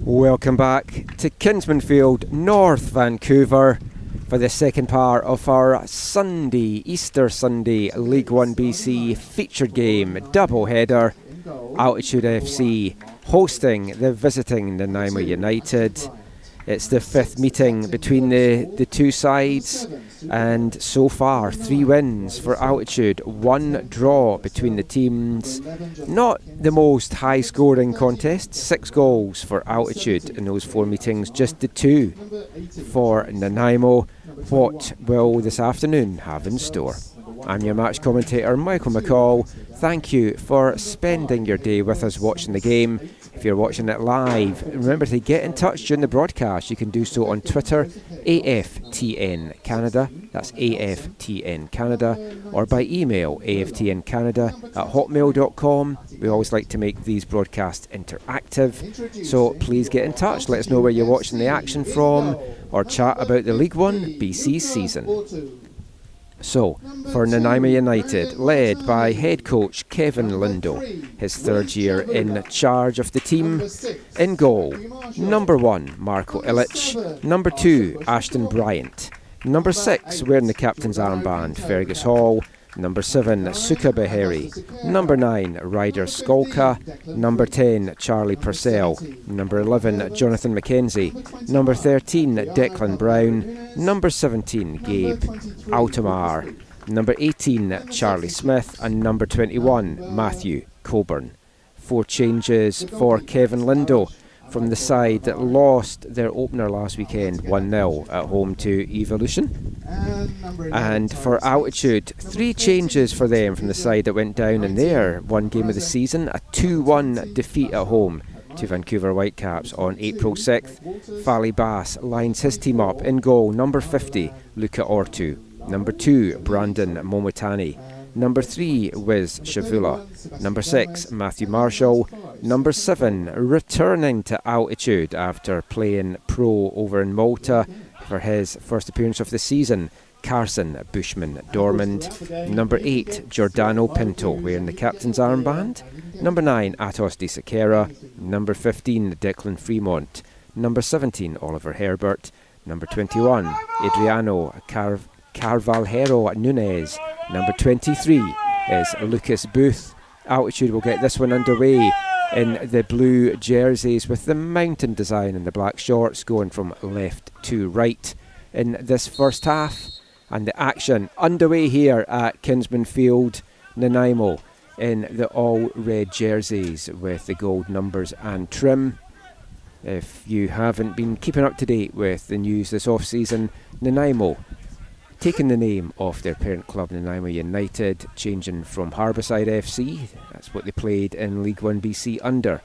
Welcome back to Kinsman Field, North Vancouver, for the second part of our Easter Sunday League 1BC featured game double header. Altitude FC hosting the visiting NANAIMO United. It's the fifth meeting between the two sides, and so far 3 wins for Altitude, 1 draw between the teams. Not the most high scoring contest, 6 goals for Altitude in those 4 meetings, just the 2 for NANAIMO. What will this afternoon have in store? I'm your match commentator, Michael McCall. Thank you for spending your day with us watching the game. If you're watching it live, remember to get in touch during the broadcast. You can do so on Twitter, AFTN Canada, that's AFTN Canada, or by email, aftncanada@hotmail.com. We always like to make these broadcasts interactive, so please get in touch. Let us know where you're watching the action from, or chat about the League 1BC season. So, for NANAIMO United, led by head coach Kevin Lindo, his 3rd year in charge of the team. In goal, number 1, Marco Illich, number 2, Ashton Bryant, number 6, wearing the captain's armband, Fergus Hall, number 7, Suka Beheri, number 9, Ryder Skolka, number 10, Charlie Purcell, number 11, Jonathan McKenzie, number 13, Declan Brown, number 17, Gabe Altomar, number 18, Charlie Smith, and number 21, Matthew Coburn. 4 changes for Kevin Lindo from the side that lost their opener last weekend 1-0 at home to Evolution. And for Altitude, 3 changes for them from the side that went down in their 1 game of the season, a 2-1 defeat at home to Vancouver Whitecaps on April 6th. Fally Bass lines his team up. In goal, number 50, Luka Ortu, number 2, Brandon Momotani, number 3, Wiz Shavula, number 6, Matthew Marshall, number 7, returning to Altitude after playing pro over in Malta for his first appearance of the season, Carson Bushman Dormand, number 8, Giordano Pinto, wearing the captain's armband, number 9, Atos de Sequeira, number 15, Declan Fremont, number 17, Oliver Herbert, number 21, Adriano Carvalhero Nunez, number 23 is Lucas Booth. Altitude will get this one underway in the blue jerseys with the mountain design and the black shorts, going from left to right in this first half. And the action underway here at Kinsman Field. NANAIMO in the all red jerseys with the gold numbers and trim. If you haven't been keeping up to date with the news this off-season, NANAIMO taking the name of their parent club NANAIMO United, changing from Harbourside FC, that's what they played in League 1BC under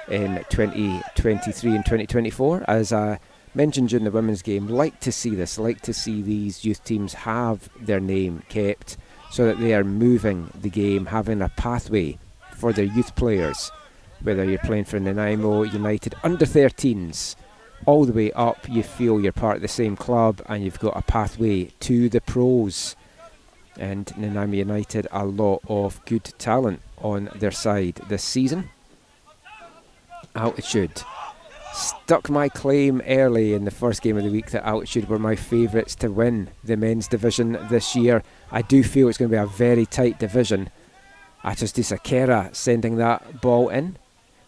in 2023 and 2024. As I mentioned during the women's game, like to see this, like to see these youth teams have their name kept so that they are moving the game, having a pathway for their youth players, whether you're playing for NANAIMO United under 13s, all the way up, you feel you're part of the same club and you've got a pathway to the pros. And NANAIMO United, a lot of good talent on their side this season. Altitude stuck my claim early in the first game of the week that Altitude were my favourites to win the men's division this year. I do feel it's going to be a very tight division. Atos de Sequeira sending that ball in.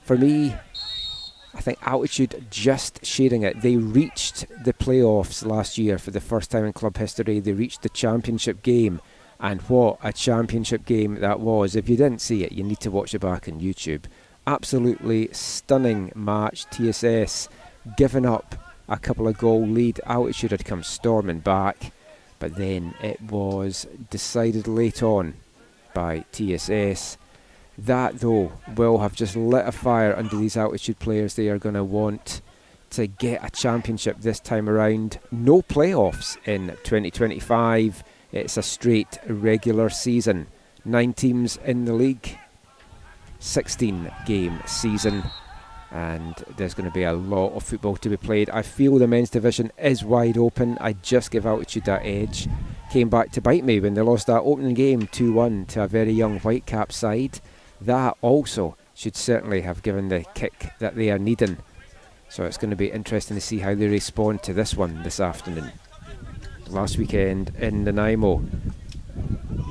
For me, I think Altitude just sharing it. They reached the playoffs last year for the first time in club history. They reached the championship game, and what a championship game that was. If you didn't see it, you need to watch it back on YouTube. absolutely stunning match. TSS giving up a couple of goal lead. Altitude had come storming back, but then it was decided late on by TSS. That though will have just lit a fire under these Altitude players. They are going to want to get a championship this time around. No playoffs in 2025. It's a straight regular season. 9 teams in the league, 16 game season, and there's going to be a lot of football to be played. I feel the men's division is wide open. I just give Altitude that edge. Came back to bite me when they lost that opening game 2-1 to a very young Whitecap side. That also should certainly have given the kick that they are needing. So it's going to be interesting to see how they respond to this one this afternoon. Last weekend in NANAIMO,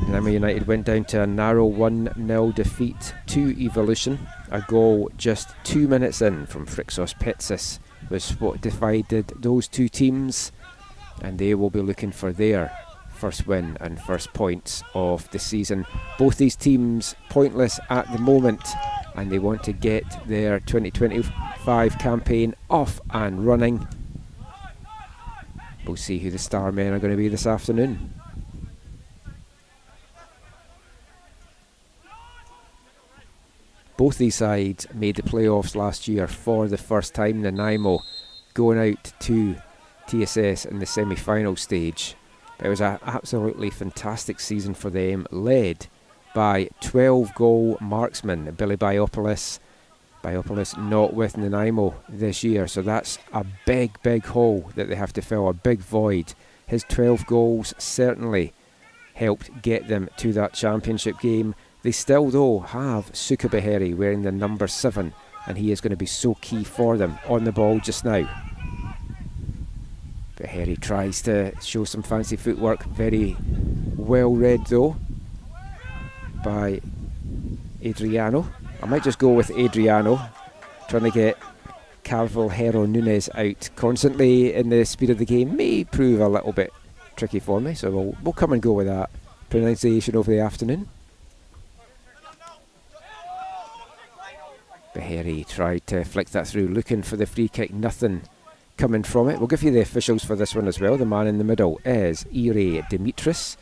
Nanaimo United went down to a narrow 1-0 defeat to Evolution. A goal just 2 minutes in from Frixos Petsis was what divided those two teams, and they will be looking for their first win and first points of the season. Both these teams pointless at the moment, and they want to get their 2025 campaign off and running. We'll see who the star men are going to be this afternoon. Both these sides made the playoffs last year for the first time. NANAIMO going out to TSS in the semi-final stage. It was an absolutely fantastic season for them, led by 12-goal marksman Billy Biopoulos. Biopoulos not with NANAIMO this year, so that's a big hole that they have to fill, a big void. His 12 goals certainly helped get them to that championship game. They still though have Suka Beheri wearing the number 7, and he is going to be so key for them on the ball just now. Beheri tries to show some fancy footwork, very well read though by Adriano. I might just go with Adriano, trying to get Carvel Hero Nunes out constantly in the speed of the game may prove a little bit tricky for me, so we'll come and go with that pronunciation over the afternoon. Beheri tried to flick that through, looking for the free kick, nothing coming from it. We'll give you the officials for this one as well. The man in the middle is Ire Dimitris.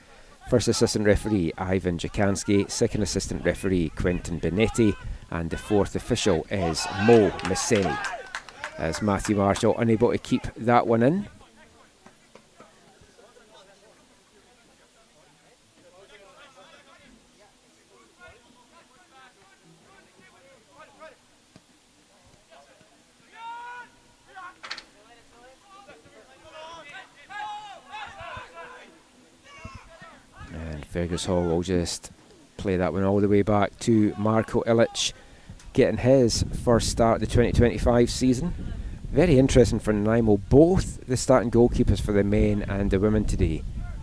First assistant referee Ivan Jakansky, second assistant referee Quentin Benetti, and the fourth official is Mo Messeni. As Matthew Marshall unable to keep that one in. Fergus Hall will just play that one all the way back to Marko Ilic, getting his first start of the 2025 season. Very interesting for NANAIMO, both the starting goalkeepers for the men and the women today.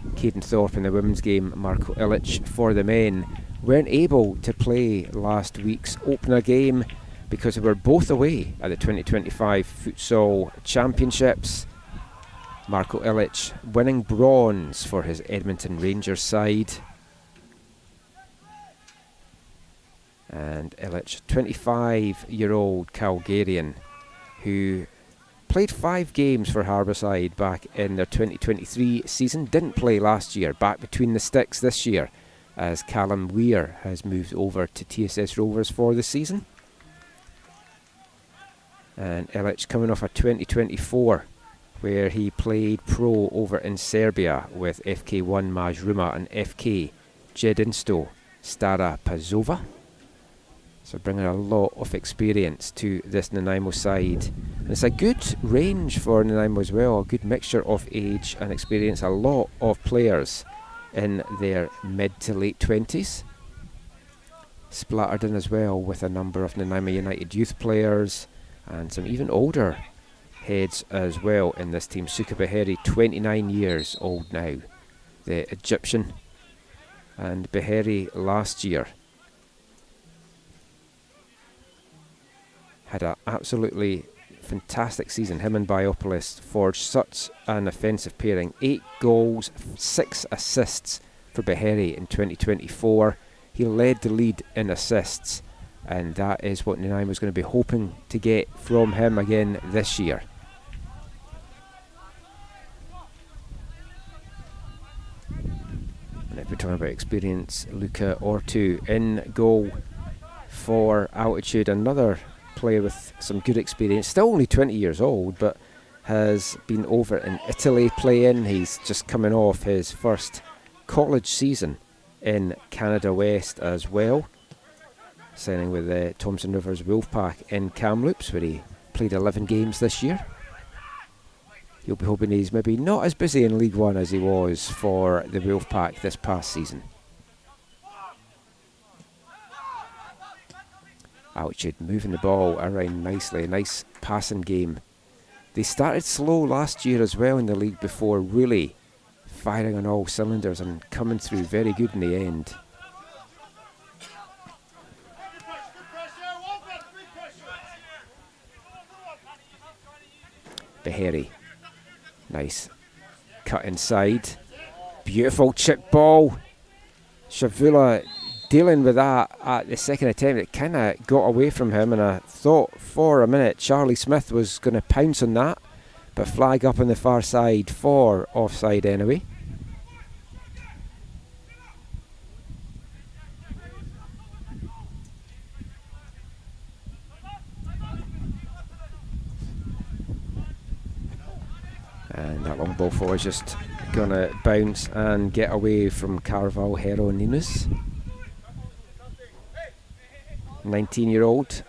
Caden Thorpe in the women's game, Marko Ilic for the men, weren't able to play last week's opener game because they were both away at the 2025 Futsal Championships. Marko Ilic winning bronze for his Edmonton Rangers side. And Ilic, 25-year-old Calgarian, who played 5 games for Harbourside back in their 2023 season. Didn't play last year, back between the sticks this year, as Callum Weir has moved over to TSS Rovers for the season. And Ilic coming off a 2024 where he played pro over in Serbia with FK1 Majruma and FK Jedinstvo Stara Pazova. So bringing a lot of experience to this NANAIMO side. And it's a good range for NANAIMO as well, a good mixture of age and experience. A lot of players in their mid to late 20s. Splattered in as well with a number of NANAIMO United youth players and some even older heads as well in this team. Suka Beheri, 29 years old now, the Egyptian, and Beheri last year had an absolutely fantastic season. Him and Biopoulos forged such an offensive pairing. 8 goals, 6 assists for Beheri in 2024. He led the lead in assists and that is what NANAIMO is going to be hoping to get from him again this year. And if we're talking about experience, Luca Ortu in goal for Altitude, another player with some good experience, still only 20 years old, but has been over in Italy playing. He's just coming off his first college season in Canada West as well, signing with the Thomson Rivers Wolfpack in Kamloops, where he played 11 games this year. You'll be hoping he's maybe not as busy in League One as he was for the Wolfpack this past season. Altitude moving the ball around nicely, a nice passing game. They started slow last year as well in the league before really firing on all cylinders and coming through very good in the end. Beharry. Nice cut inside. Beautiful chip ball. Shavula dealing with that at the second attempt. It kind of got away from him, and I thought for a minute Charlie Smith was going to pounce on that, but flag up on the far side for offside anyway. And that long ball forward is just going to bounce and get away from Carval Heroninus. 19-year-old,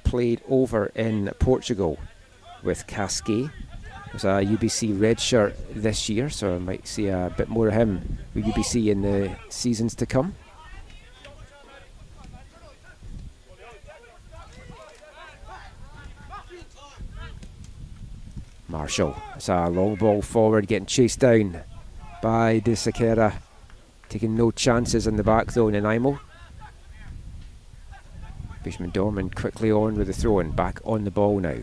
played over in Portugal with Cascais. Was a UBC red shirt this year, so I might see a bit more of him with UBC in the seasons to come. Marshall, it's a long ball forward, getting chased down by De Sequeira, taking no chances in the back though. NANAIMO. Bushman Dorman quickly on with the throw-in, back on the ball now.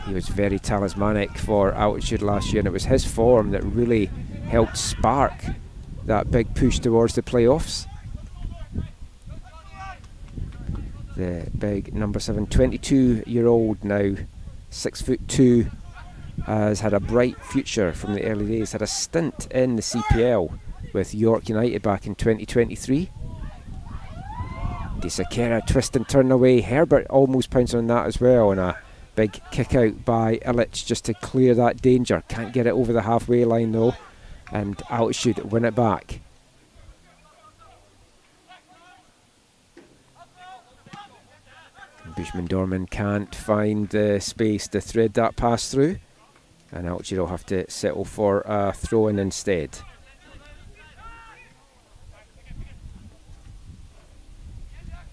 He was very talismanic for Altitude last year, and it was his form that really helped spark that big push towards the playoffs. The big number 7, 22-year-old now, 6'2", has had a bright future from the early days. Had a stint in the CPL with York United back in 2023. De Sequeira twist and turn away. Herbert almost pounced on that as well, and a big kick out by Illich just to clear that danger. Can't get it over the halfway line though, and Altitude win it back. Bushman Dorman can't find the space to thread that pass through, and Altitude will have to settle for a throw-in instead.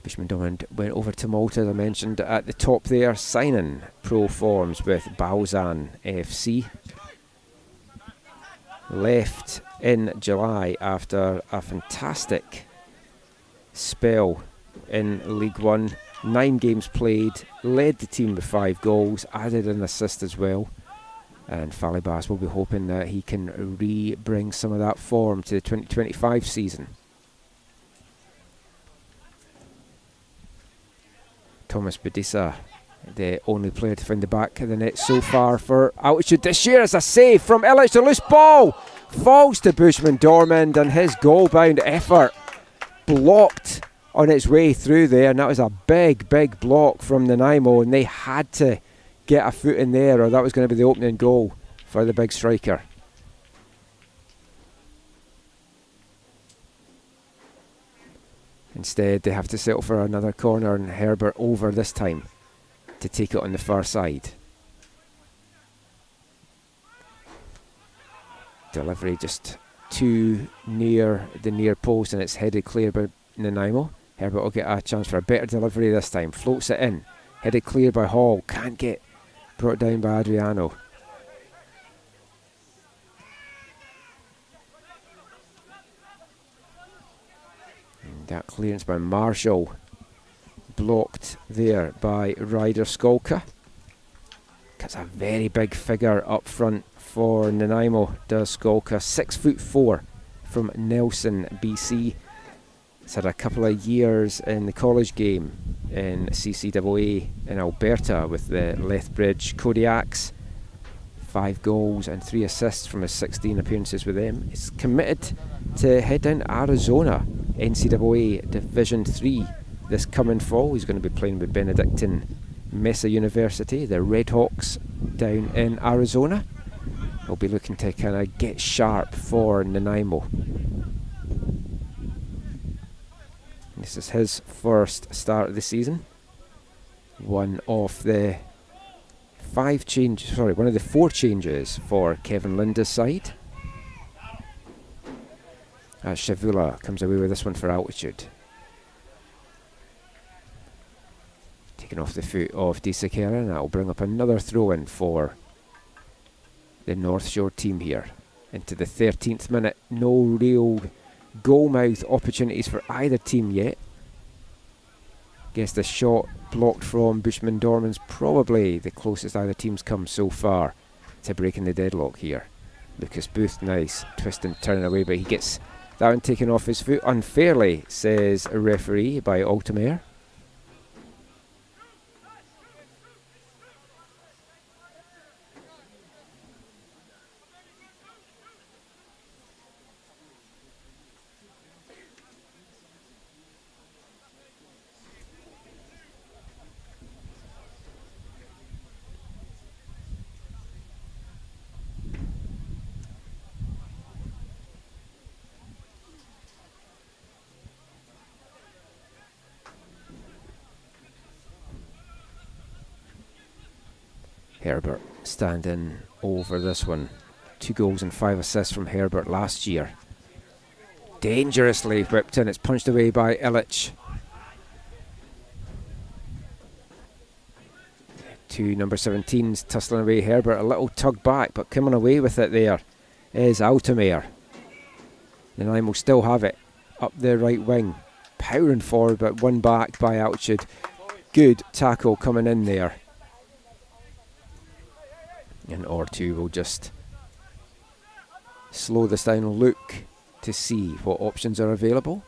Bushman Dorman went over to Malta, as I mentioned at the top there, signing pro forms with Balzan FC. Left in July after a fantastic spell in League One. 9 games played, led the team with 5 goals, added an assist as well. And Falibas will be hoping that he can bring some of that form to the 2025 season. Thomas Bedisa, the only player to find the back of the net so far for Altitude this year, as a save from Illich. The loose ball falls to Bushman Dormand, and his goal-bound effort blocked on its way through there, and that was a big block from NANAIMO, and they had to get a foot in there, or that was going to be the opening goal for the big striker. Instead, they have to settle for another corner, and Herbert over this time to take it on the far side. Delivery just too near the near post, and it's headed clear by NANAIMO. Herbert will get a chance for a better delivery this time. Floats it in. Headed clear by Hall. Can't get brought down by Adriano. And that clearance by Marshall blocked there by Ryder Skolka. That's a very big figure up front for NANAIMO, does Skolka. 6'4" from Nelson, BC. He's had a couple of years in the college game in CCAA in Alberta with the Lethbridge Kodiaks. 5 goals and 3 assists from his 16 appearances with them. He's committed to head down to Arizona, NCAA Division 3 this coming fall. He's going to be playing with Benedictine Mesa University, the Redhawks down in Arizona. He'll be looking to kind of get sharp for NANAIMO. This is his first start of the season. One of the 4 changes for Kevin Linda's side. Shavula comes away with this one for Altitude. Taken off the foot of Disakera, and that will bring up another throw-in for the North Shore team here. Into the 13th minute, no real goal-mouth opportunities for either team yet. Guess the shot blocked from Bushman Dorman's probably the closest either team's come so far to breaking the deadlock here. Lucas Booth, nice twist and turn away, but he gets that one taken off his foot unfairly, says a referee by Altamare. Herbert standing over this one. 2 goals and 5 assists from Herbert last year. Dangerously whipped in. It's punched away by Illich. 2 number 17s tussling away. Herbert a little tug back, but coming away with it there is Altamare. NANAIMO still have it up the right wing. Powering forward, but won back by Altitude. Good tackle coming in there. And R2 will just slow this down and look to see what options are available.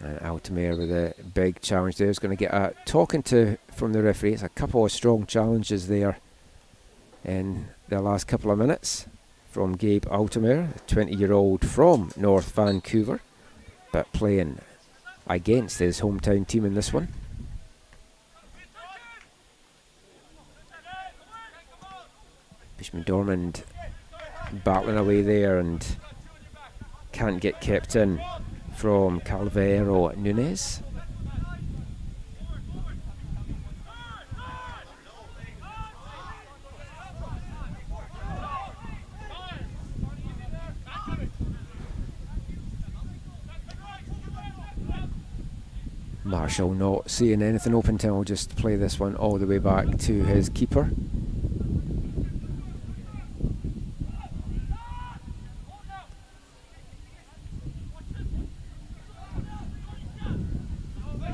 And Altamare with a big challenge there is going to get a talking to from the referee. It's a couple of strong challenges there in the last couple of minutes from Gabe Altamare, a 20-year-old from North Vancouver, but playing against his hometown team in this one. Bushman Dormand battling away there and can't get kept in from Calvero Nunes. Marshall not seeing anything open till he'll just play this one all the way back to his keeper.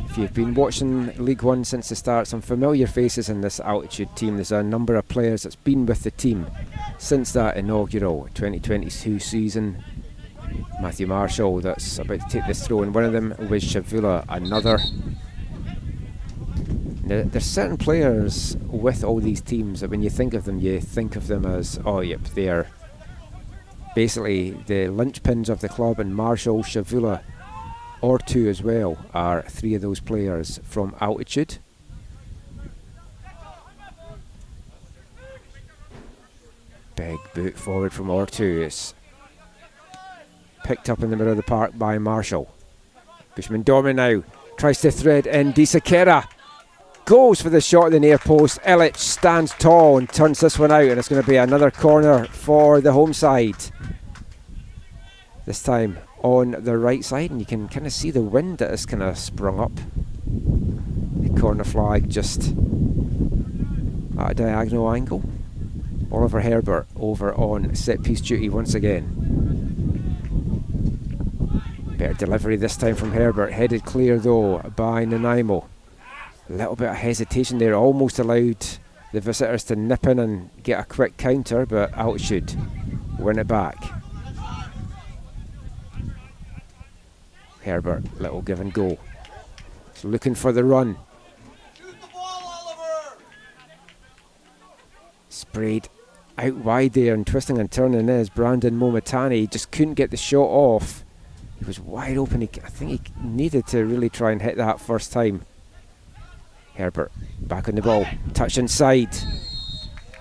If you've been watching League One since the start, some familiar faces in this Altitude team. There's a number of players that's been with the team since that inaugural 2022 season. Matthew Marshall that's about to take this throw, and one of them was Shavula, another. Now, there's certain players with all these teams that when you think of them as, oh yep, they're basically the linchpins of the club, and Marshall, Shavula, or 2 as well are 3 of those players from Altitude. Big boot forward from R2. It's picked up in the middle of the park by Marshall. Bushman Dorman now tries to thread in Disakera. Goes for the shot in the near post. Illich stands tall and turns this one out, and it's going to be another corner for the home side. This time on the right side, and you can kind of see the wind that has kind of sprung up. The corner flag just at a diagonal angle. Oliver Herbert over on set piece duty once again. Better delivery this time from Herbert. Headed clear though by NANAIMO. A little bit of hesitation there, almost allowed the visitors to nip in and get a quick counter, but Altitude win it back. Herbert, little give and go. He's looking for the run. Sprayed out wide there, and twisting and turning is Brandon Momatani. He just couldn't get the shot off. He was wide open. I think he needed to really try and hit that first time. Herbert back on the ball, touch inside,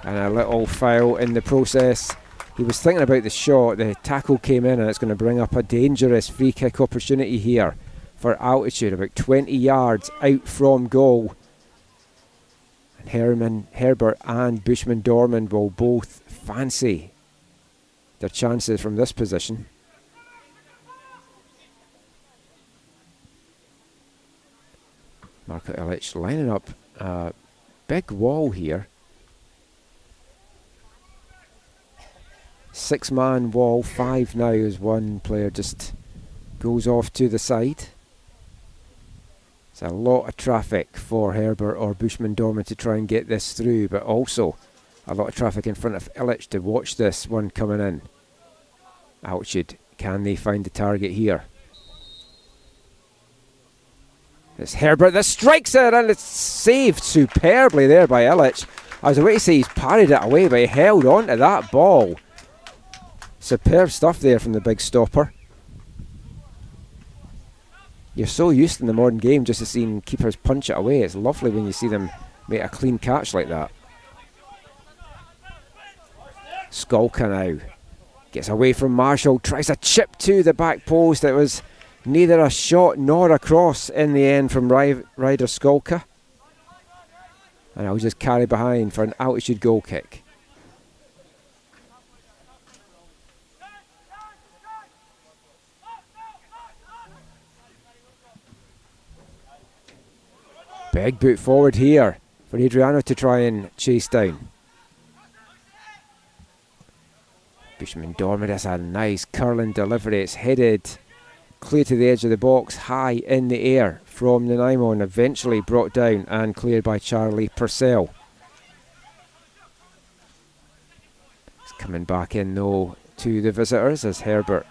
and a little foul in the process. He was thinking about the shot, the tackle came in, and it's going to bring up a dangerous free kick opportunity here for Altitude, about 20 yards out from goal. And Herbert and Bushman Dorman will both fancy their chances from this position. Marko Ilic lining up a big wall here. 6-man wall, 5 now as one player just goes off to the side. It's a lot of traffic for Herbert or Bushman Dorman to try and get this through, but also a lot of traffic in front of Ilic to watch this one coming in. Altitude, can they find the target here? It's Herbert that strikes it, and it's saved superbly there by Ilic. I was about to say he's parried it away, but he held on to that ball. Superb stuff there from the big stopper. You're so used in the modern game just to seeing keepers punch it away. It's lovely when you see them make a clean catch like that. Skolka now gets away from Marshall, tries a chip to the back post. It was neither a shot nor a cross in the end from Ryder Skolka. And I'll just carry behind for an Altitude goal kick. Big boot forward here for Adriano to try and chase down. Bushman Dorman has a nice curling delivery. It's headed clear to the edge of the box, high in the air from NANAIMO, and eventually brought down and cleared by Charlie Purcell. It's coming back in though to the visitors as Herbert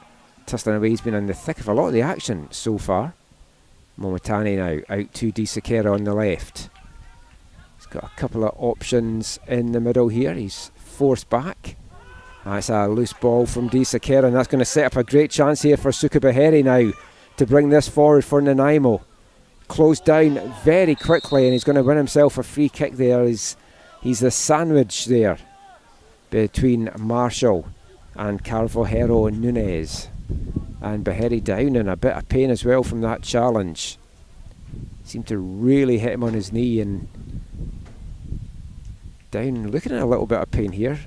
tussling away. He's been in the thick of a lot of the action so far. Momatani now out to Di Sakera on the left. He's got a couple of options in the middle here. He's forced back. That's a loose ball from Di Sakera, and that's going to set up a great chance here for Sukabaheri now to bring this forward for NANAIMO. Closed down very quickly, and he's going to win himself a free kick there. He's the sandwich there between Marshall and Carvalho Nunes. And Baheri down in a bit of pain as well from that challenge. Seemed to really hit him on his knee, and down looking at a little bit of pain here.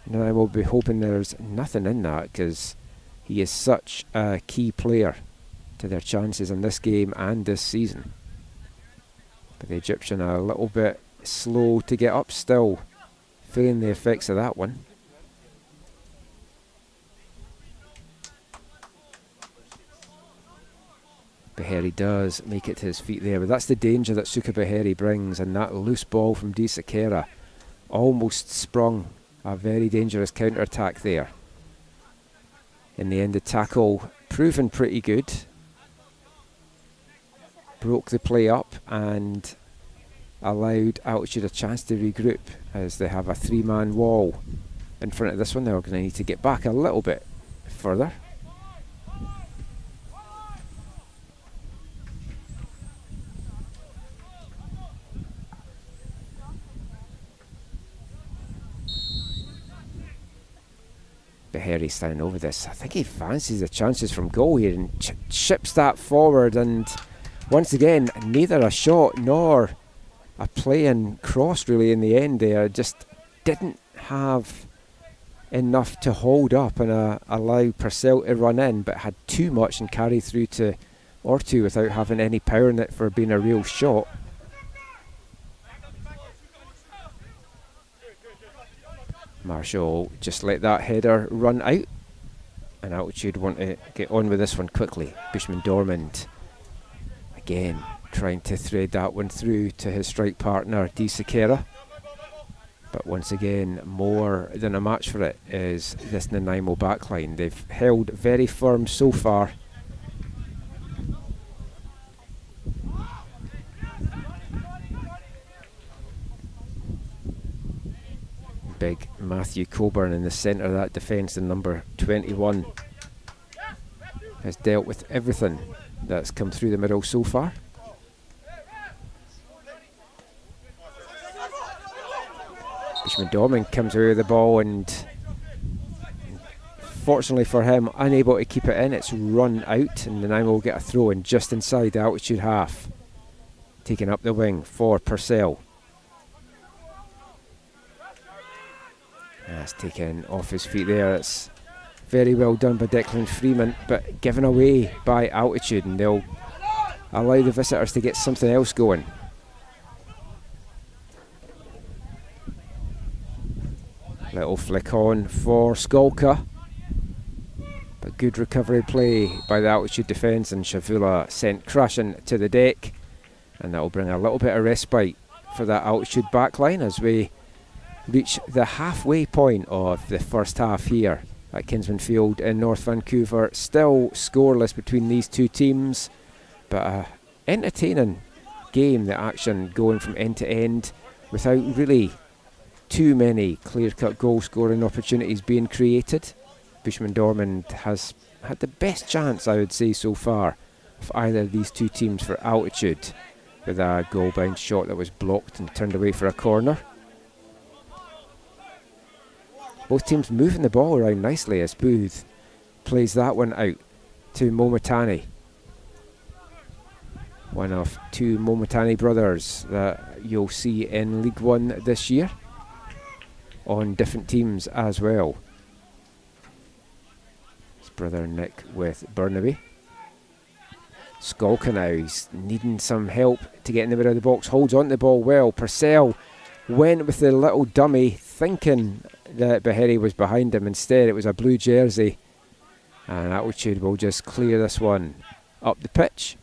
And I will be hoping there's nothing in that, because he is such a key player to their chances in this game and this season. But the Egyptian are a little bit slow to get up still, feeling the effects of that one. Baheri does make it to his feet there, but that's the danger that Sukabaheri brings, and that loose ball from Di Sakera almost sprung a very dangerous counter-attack there. In the end, the tackle proven pretty good. Broke the play up and allowed Altitude a chance to regroup as they have a 3-man wall in front of this one. They're going to need to get back a little bit further. Baheri standing over this. I think he fancies the chances from goal here and chips that forward, and once again neither a shot nor a play and cross really in the end there. Just didn't have enough to hold up and allow Purcell to run in, but had too much and carry through to Ortu without having any power in it for being a real shot. Marshall just let that header run out, and Altitude want to get on with this one quickly. Bushman Dormand again trying to thread that one through to his strike partner Di Sakera, but once again more than a match for it is this NANAIMO backline. They've held very firm so far, big Matthew Coburn in the centre of that defence, the number 21, has dealt with everything that's come through the middle so far. Bushman-Dorman comes away with the ball, and fortunately for him, unable to keep it in. It's run out, and NANAIMO will get a throw in just inside the altitude half. Taking up the wing for Purcell. That's taken off his feet there. It's very well done by Declan Freeman, but given away by altitude, and they'll allow the visitors to get something else going. Little flick on for Skolka, but good recovery play by the altitude defence, and Shavula sent crashing to the deck, and that will bring a little bit of respite for that altitude backline as we reach the halfway point of the first half here at Kinsman Field in North Vancouver. Still scoreless between these two teams, but a entertaining game, the action going from end to end without really too many clear-cut goal-scoring opportunities being created. Bushman-Dorman has had the best chance, I would say, so far of either of these two teams for altitude, with a goal-bound shot that was blocked and turned away for a corner. Both teams moving the ball around nicely as Booth plays that one out to Momatani. One of two Momatani brothers that you'll see in League One this year, on different teams as well. His brother Nick with Burnaby. Skolka now, he's needing some help to get in the middle of the box, holds on to the ball well. Purcell went with the little dummy, thinking that Behere was behind him. Instead it was a blue jersey, and Altitude will just clear this one up the pitch.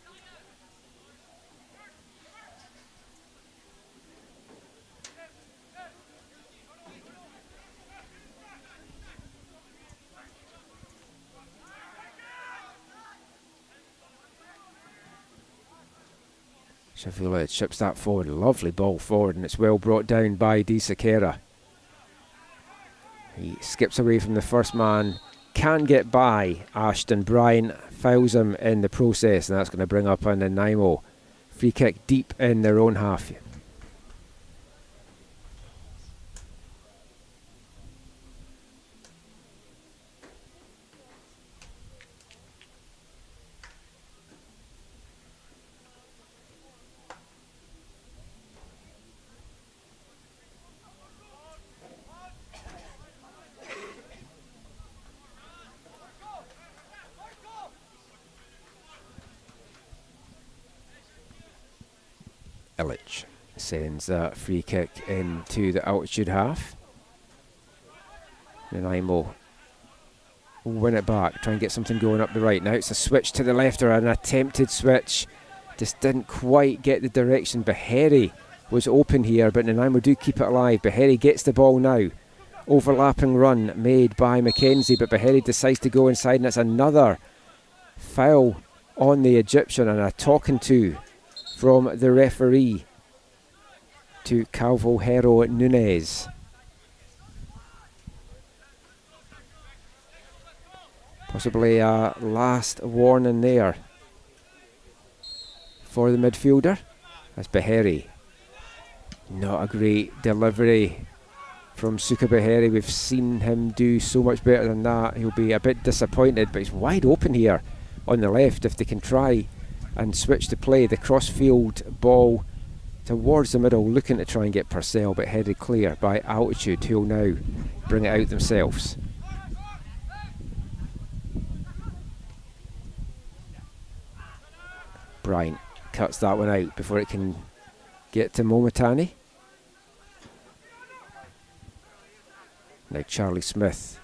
Shavula chips that forward, lovely ball forward, and it's well brought down by Di Sakera. He skips away from the first man, can get by Ashton. Bryan fouls him in the process, and that's going to bring up a NANAIMO free kick deep in their own half. Illich sends that free kick into the altitude half. NANAIMO will win it back, try and get something going up the right. Now it's a switch to the left, or an attempted switch. Just didn't quite get the direction. Behere was open here, but NANAIMO do keep it alive. Behere gets the ball now. Overlapping run made by Mackenzie, but Behere decides to go inside, and it's another foul on the Egyptian, and a talking to from the referee to Calvo Hero Nunes. Possibly a last warning there for the midfielder. That's Behere. Not a great delivery from Suka Behere. We've seen him do so much better than that. He'll be a bit disappointed, but he's wide open here on the left if they can try and switch to play. The cross-field ball towards the middle, looking to try and get Purcell, but headed clear by Altitude, who'll now bring it out themselves. Bryan cuts that one out before it can get to Momatani. Now Charlie Smith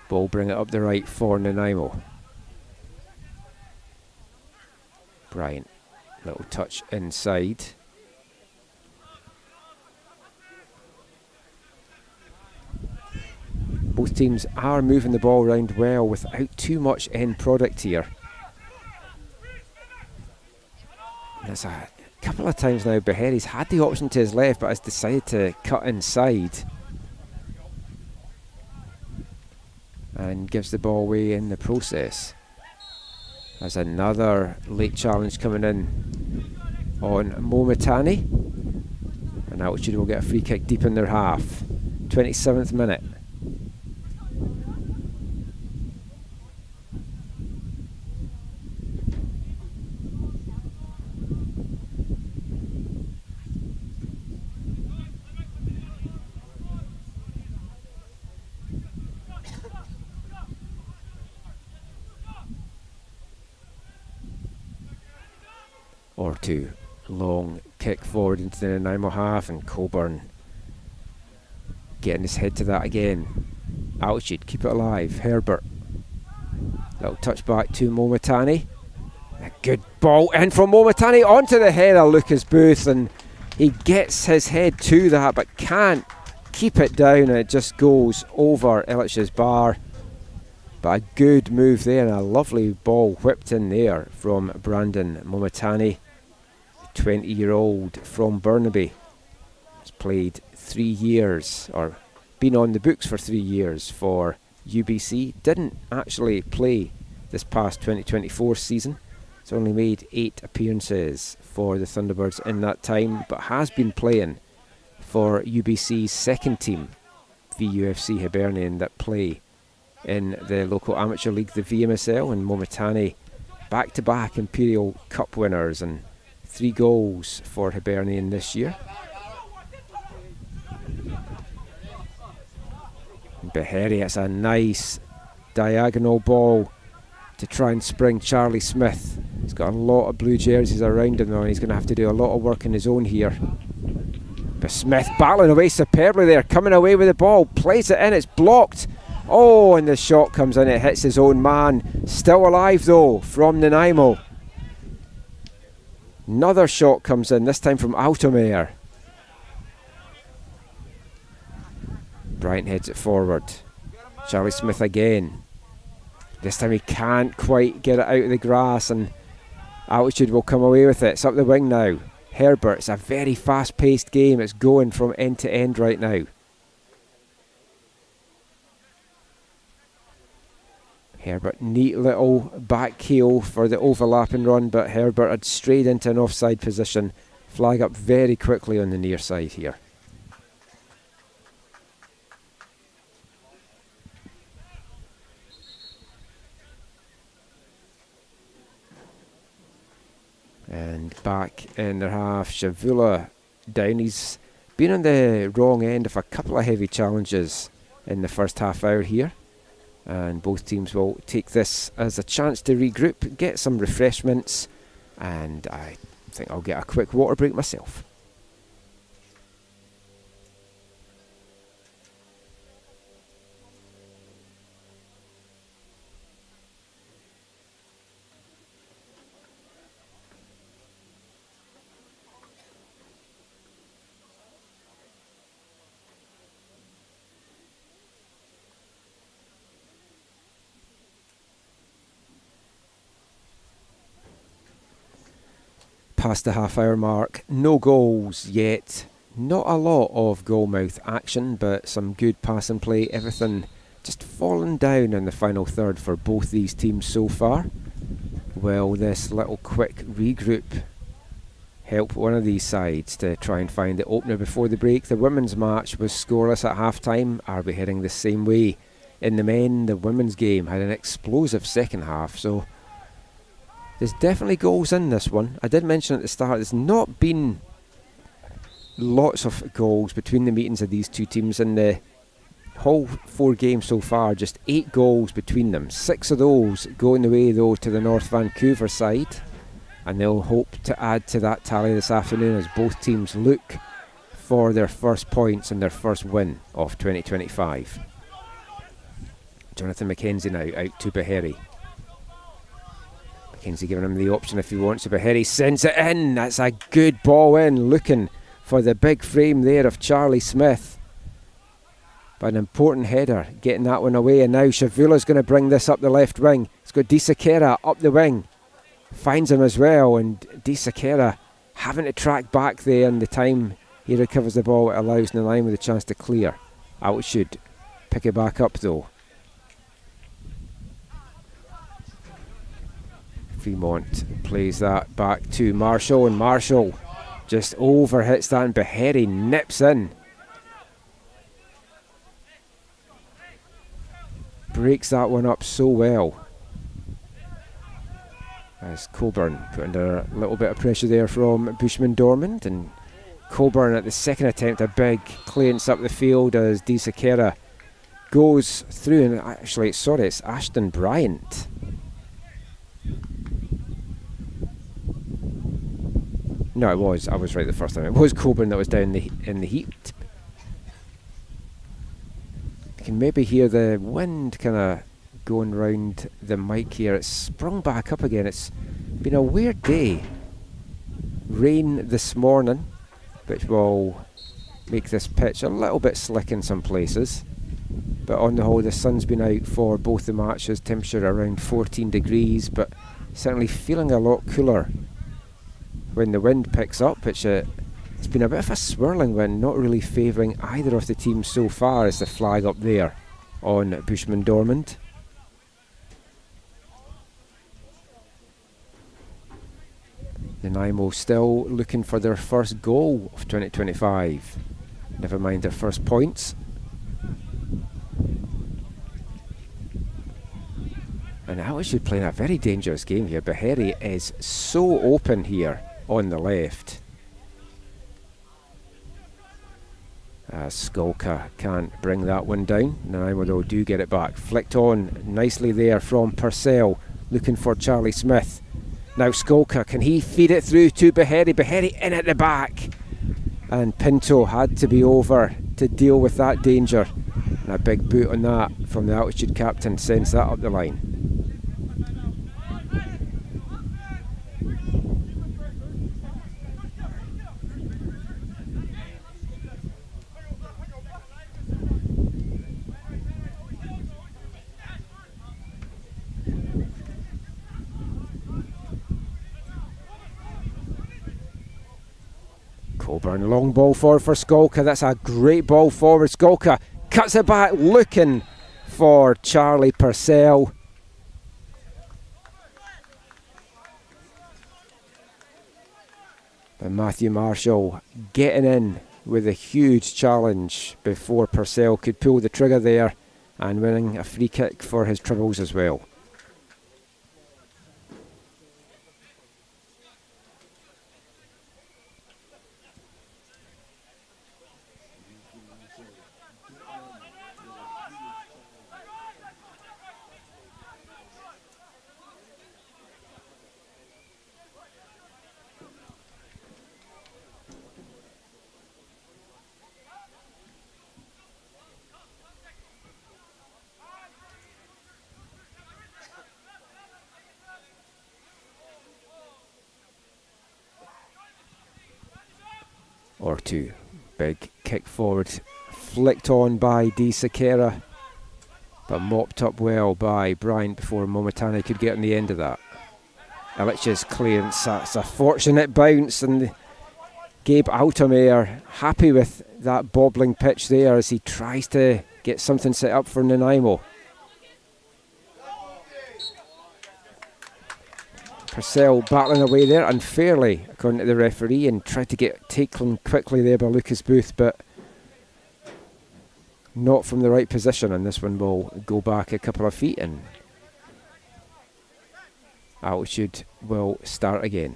will bring it up the right for NANAIMO. Bryan, little touch inside. Both teams are moving the ball around well without too much end product here. There's a couple of times now Behere's had the option to his left, but has decided to cut inside. and gives the ball away in the process. There's another late challenge coming in on Momatani, and Altitude will get a free kick deep in their half. 27th minute. Or two. Long kick forward into the NANAIMO half, and Coburn getting his head to that again. Altitude, keep it alive. Herbert. Little touch back to Momatani. A good ball in from Momatani onto the head of Lucas Booth, and he gets his head to that but can't keep it down, and it just goes over Illich's bar. But a good move there, and a lovely ball whipped in there from Brandon Momatani. 20-year-old from Burnaby. Has played 3 years, or been on the books for 3 years for UBC. Didn't actually play this past 2024 season. He's only made 8 appearances for the Thunderbirds in that time, but has been playing for UBC's second team, VUFC Hibernian, that play in the local amateur league, the VMSL. And Momatani back-to-back Imperial Cup winners and 3 goals for Hibernian this year. Beharry, it's a nice diagonal ball to try and spring Charlie Smith. He's got a lot of blue jerseys around him now, and he's going to have to do a lot of work on his own here. But Smith battling away superbly there, coming away with the ball, plays it in, it's blocked. Oh, and the shot comes in, it hits his own man. Still alive though from NANAIMO. Another shot comes in, this time from Altomare. Bryant heads it forward. Charlie Smith again. This time he can't quite get it out of the grass, and Altitude will come away with it. It's up the wing now. Herbert, it's a very fast-paced game. It's going from end to end right now. Herbert, neat little back heel for the overlapping run, but Herbert had strayed into an offside position. Flag up very quickly on the near side here. And back in their half, Shavula down. He's been on the wrong end of a couple of heavy challenges in the first half hour here. And both teams will take this as a chance to regroup, get some refreshments, and I think I'll get a quick water break myself. Past the half-hour mark, no goals yet. Not a lot of goal-mouth action, but some good pass and play. Everything just falling down in the final third for both these teams so far. Will this little quick regroup help one of these sides to try and find the opener before the break? The women's match was scoreless at half-time. Are we heading the same way in the men? The women's game had an explosive second half, so there's definitely goals in this one. I did mention at the start, there's not been lots of goals between the meetings of these two teams in the whole 4 games so far. Just 8 goals between them. 6 of those going the way though to the North Vancouver side, and they'll hope to add to that tally this afternoon as both teams look for their first points and their first win of 2025. Jonathan McKenzie now out to Beharry. McKenzie giving him the option if he wants to, but Beharry sends it in. That's a good ball in, looking for the big frame there of Charlie Smith. But an important header, getting that one away, and now Shavula's going to bring this up the left wing. It's got Disakera up the wing. Finds him as well, and Disakera having to track back there, and the time he recovers the ball, it allows NANAIMO the chance to clear. Altitude pick it back up though. Fremont plays that back to Marshall, and Marshall just overhits that, and Beharry nips in. Breaks that one up so well. As Coburn put under a little bit of pressure there from Bushman-Dormand, and Coburn at the second attempt, a big clearance up the field as De Sequeira goes through, and actually, sorry, it's Ashton Bryant. No, it was. I was right the first time. It was Coburn that was down in the heat. You can maybe hear the wind kind of going round the mic here. It's sprung back up again. It's been a weird day. Rain this morning, which will make this pitch a little bit slick in some places. But on the whole, the sun's been out for both the matches. Temperature around 14 degrees, but certainly feeling a lot cooler when the wind picks up. It's been a bit of a swirling wind, not really favouring either of the teams so far, as the flag up there on Bushman-Dormand. NANAIMO still looking for their first goal of 2025. Never mind their first points. And now we should play a very dangerous game here. Beharry is so open here on the left. Skolka can't bring that one down. NANAIMO though do get it back. Flicked on nicely there from Purcell, looking for Charlie Smith. Now Skolka, can he feed it through to Beharry? Beharry in at the back. And Pinto had to be over to deal with that danger. And a big boot on that from the altitude captain sends that up the line. Coburn, long ball forward for Skolka. That's a great ball forward. Skolka cuts it back, looking for Charlie Purcell. But Matthew Marshall getting in with a huge challenge before Purcell could pull the trigger there, and winning a free kick for his troubles as well. Or two. Big kick forward, flicked on by De Sequeira, but mopped up well by Bryant before Momatane could get on the end of that. Illich's clearance, that's a fortunate bounce, and Gabe Altomare happy with that bobbling pitch there as he tries to get something set up for NANAIMO. Purcell battling away there unfairly, according to the referee, and tried to get taken quickly there by Lucas Booth, but not from the right position, and this one will go back a couple of feet, and altitude will start again.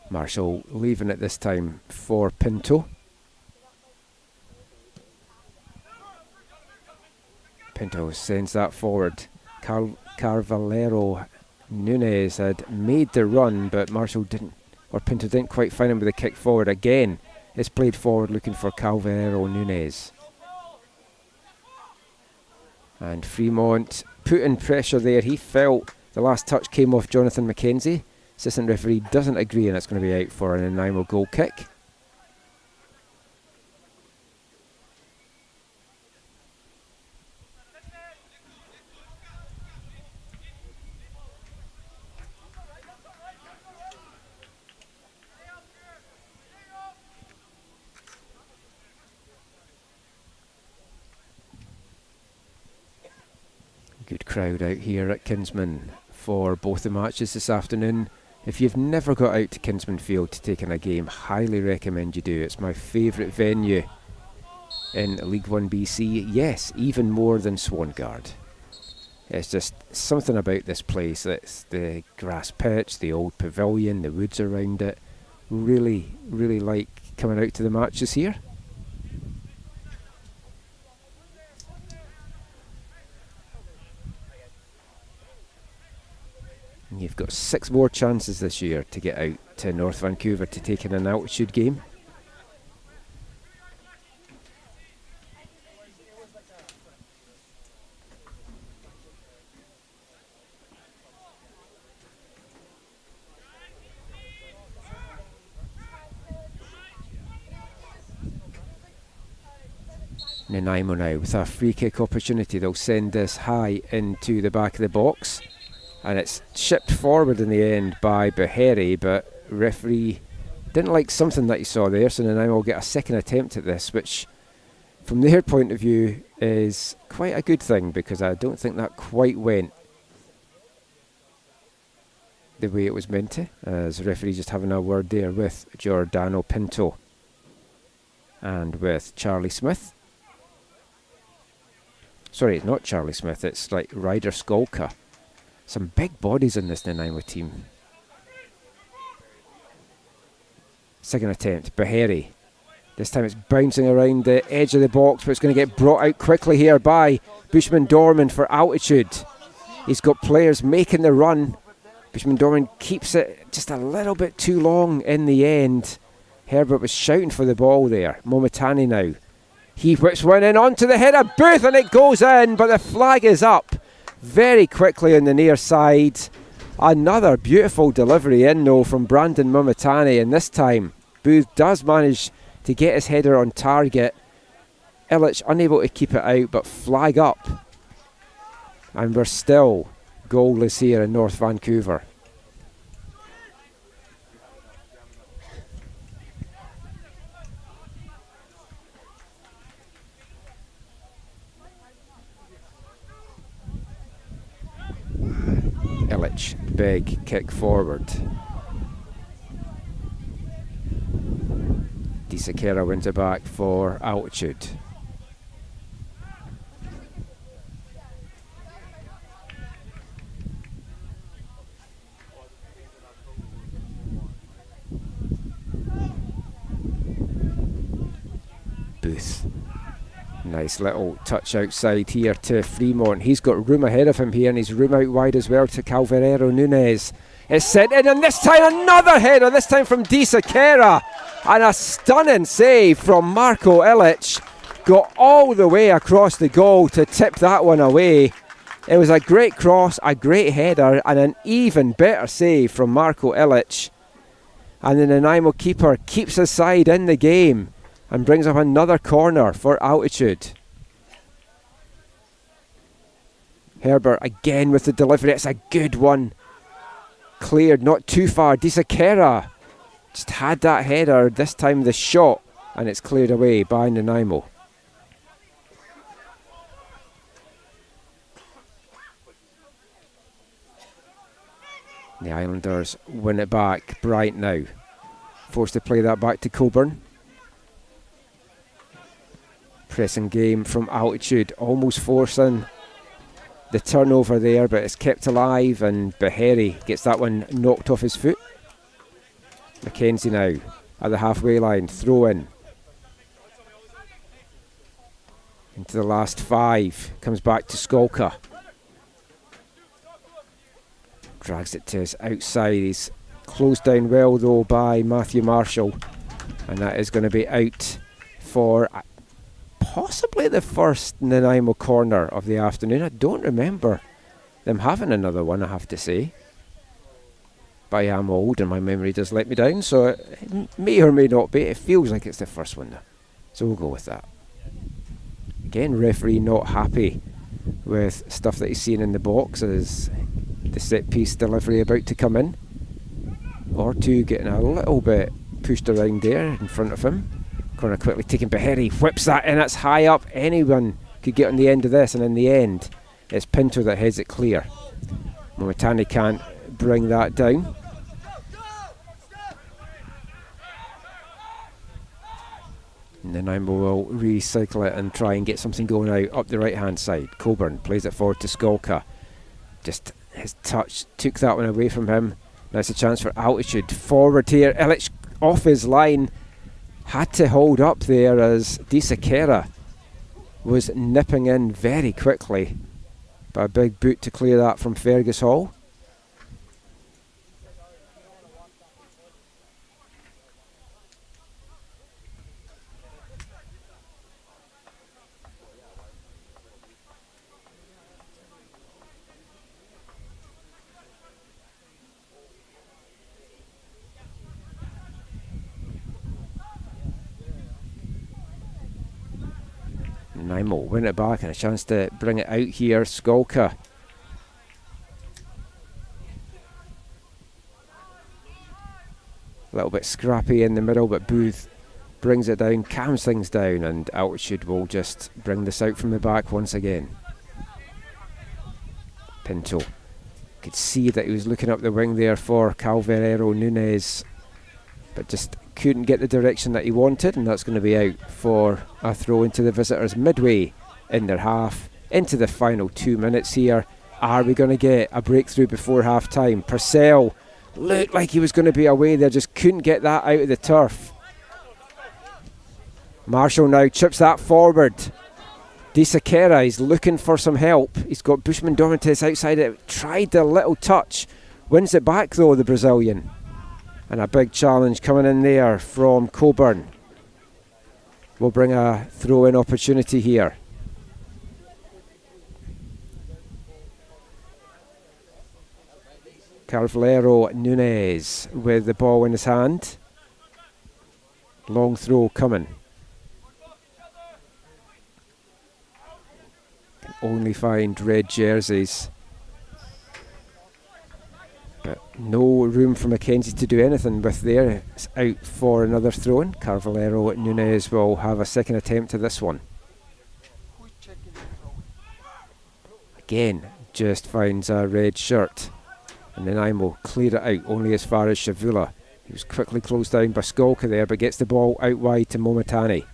Marshall leaving it this time for Pinto. Pinto sends that forward. Carvalero Nunes had made the run, but Marshall didn't, or Pinto didn't quite find him with a kick forward. Again, it's played forward looking for Carvalero Nunes. And Fremont putting pressure there. He felt the last touch came off Jonathan McKenzie. Assistant referee doesn't agree, and it's going to be out for an NANAIMO goal kick. crowd out here at Kinsman for both the matches this afternoon. If you've never got out to Kinsman Field to take in a game, highly recommend you do. It's my favourite venue in League 1 BC. Yes, even more than Swangard. It's just something about this place. It's the grass pitch, the old pavilion, the woods around it. Really, really like coming out to the matches here. And you've got 6 more chances this year to get out to North Vancouver to take in an altitude game. NANAIMO now with a free kick opportunity. They'll send this high into the back of the box, and it's shipped forward in the end by Beheri, but referee didn't like something that he saw there, so NANAIMO will get a second attempt at this, which from their point of view is quite a good thing, because I don't think that quite went the way it was meant to, as the referee just having a word there with Giordano Pinto and with Charlie Smith. Sorry, it's not Charlie Smith, it's like Ryder Skolka. Some big bodies in this NANAIMO team. Second attempt, Beheri. This time it's bouncing around the edge of the box, but it's going to get brought out quickly here by Bushman Dorman for altitude. He's got players making the run. Bushman Dorman keeps it just a little bit too long in the end. Herbert was shouting for the ball there. Momitani now. He whips one in onto the head of Booth, and it goes in, but the flag is up very quickly on the near side. Another beautiful delivery in though from Brandon Momitani, and this time Booth does manage to get his header on target. Illich unable to keep it out, but flag up. And we're still goalless here in North Vancouver. Illich, big kick forward. Disakera wins it back for altitude. Booth. Nice little touch outside here to Fremont. He's got room ahead of him here, and he's room out wide as well to Calvarero Nunez. It's sent in, and this time another header, this time from Disakera. And a stunning save from Marco Illich. Got all the way across the goal to tip that one away. It was a great cross, a great header, and an even better save from Marco Illich. And the NANAIMO keeper keeps his side in the game and brings up another corner for altitude. Herbert again with the delivery. It's a good one. Cleared not too far. Disakera just had that header, this time the shot, and it's cleared away by NANAIMO. The Islanders win it back. Bryant now forced to play that back to Coburn. Pressing game from altitude, almost forcing the turnover there, but it's kept alive, and Beheri gets that one knocked off his foot. Mackenzie now at the halfway line, throw in into the last 5, comes back to Skolka, drags it to his outside. He's closed down well though by Matthew Marshall, and that is going to be out for possibly the first NANAIMO corner of the afternoon. I don't remember them having another one, I have to say. But I am old and my memory does let me down, so it may or may not be. It feels like it's the first one though, so we'll go with that. Again, referee not happy with stuff that he's seen in the box as the set piece delivery about to come in. Or two getting a little bit pushed around there in front of him. Corner quickly taken. Beheri whips that in. That's high up. Anyone could get on the end of this, and in the end It's Pinto that heads it clear. Momitani can't bring that down. NANAIMO will recycle it and try and get something going out up the right hand side. Coburn plays it forward to Skolka. Just his touch took that one away from him. Now it's a chance for Altitude. Forward here. Illich off his line. Had to hold up there as Disakera was nipping in very quickly. But a big boot to clear that from Fergus Hall. NANAIMO win it back and a chance to bring it out here. Skolka. A little bit scrappy in the middle, but Booth brings it down, calms things down, and Altitude will just bring this out from the back once again. Pinto could see that he was looking up the wing there for Calverero Nunes, but just couldn't get the direction that he wanted, and that's going to be out for a throw into the visitors midway in their half, into the final 2 minutes here. Are we going to get a breakthrough before half time? Purcell looked like he was going to be away there, just couldn't get that out of the turf. Marshall now chips that forward. Disakera is looking for some help. He's got Bushman Dormantes outside it, tried a little touch, wins it back though, the Brazilian. And a big challenge coming in there from Coburn. Will bring a throw-in opportunity here. Calverero Nunes with the ball in his hand. Long throw coming. Can only find red jerseys. But no room for Mackenzie to do anything with there. It's out for another throw-in. Calverero Nunes will have a second attempt to this one. Again, just finds a red shirt. And then NANAIMO cleared it out only as far as Shavula. He was quickly closed down by Skolka there, but gets the ball out wide to Momitani.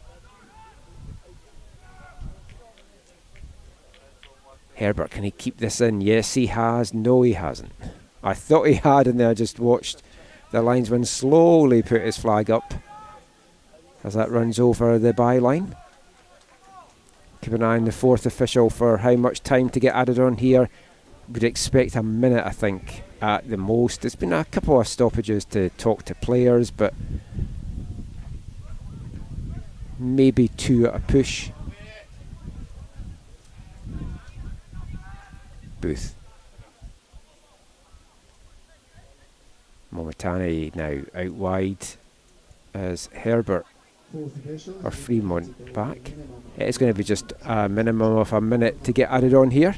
Herbert, can he keep this in? Yes, he has. No, he hasn't. I thought he had, and then I just watched the linesman slowly put his flag up as that runs over the byline. Keep an eye on the fourth official for how much time to get added on here. Would expect a minute, I think, at the most. There's been a couple of stoppages to talk to players, but maybe 2 at a push. Booth. Momitani now out wide as Herbert or Fremont back. It's going to be just a minimum of a minute to get added on here.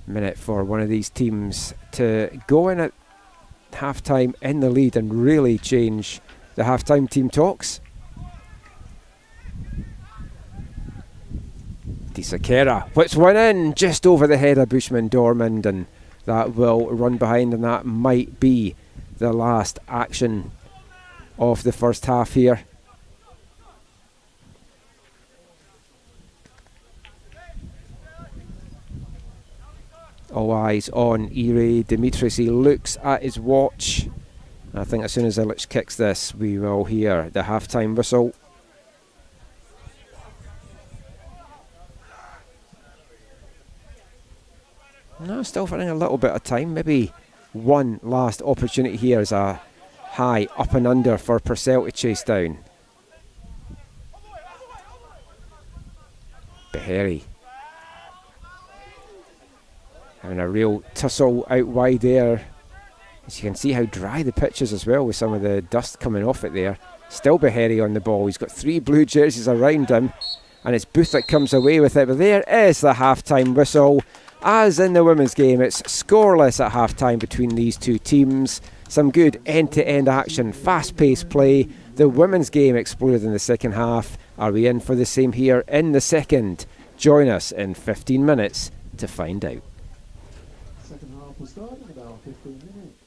Minute for one of these teams to go in at half-time in the lead and really change the half-time team talks. Disakera puts one in just over the head of Bushman Dormand, and that will run behind, and that might be the last action of the first half here. All eyes on Ire Dimitris. He looks at his watch. I think as soon as Illich kicks this, we will hear the half-time whistle. No, still finding a little bit of time. Maybe one last opportunity here as a high up and under for Purcell to chase down. Beharry having a real tussle out wide there. As you can see how dry the pitch is as well, with some of the dust coming off it there. Still Beharry on the ball. He's got 3 blue jerseys around him, and it's Booth that comes away with it. But there is the half-time whistle. As in the women's game, it's scoreless at half-time between these two teams. Some good end-to-end action, fast-paced play. The women's game exploded in the second half. Are we in for the same here in the second? Join us in 15 minutes to find out. Second half will start in about 15 minutes.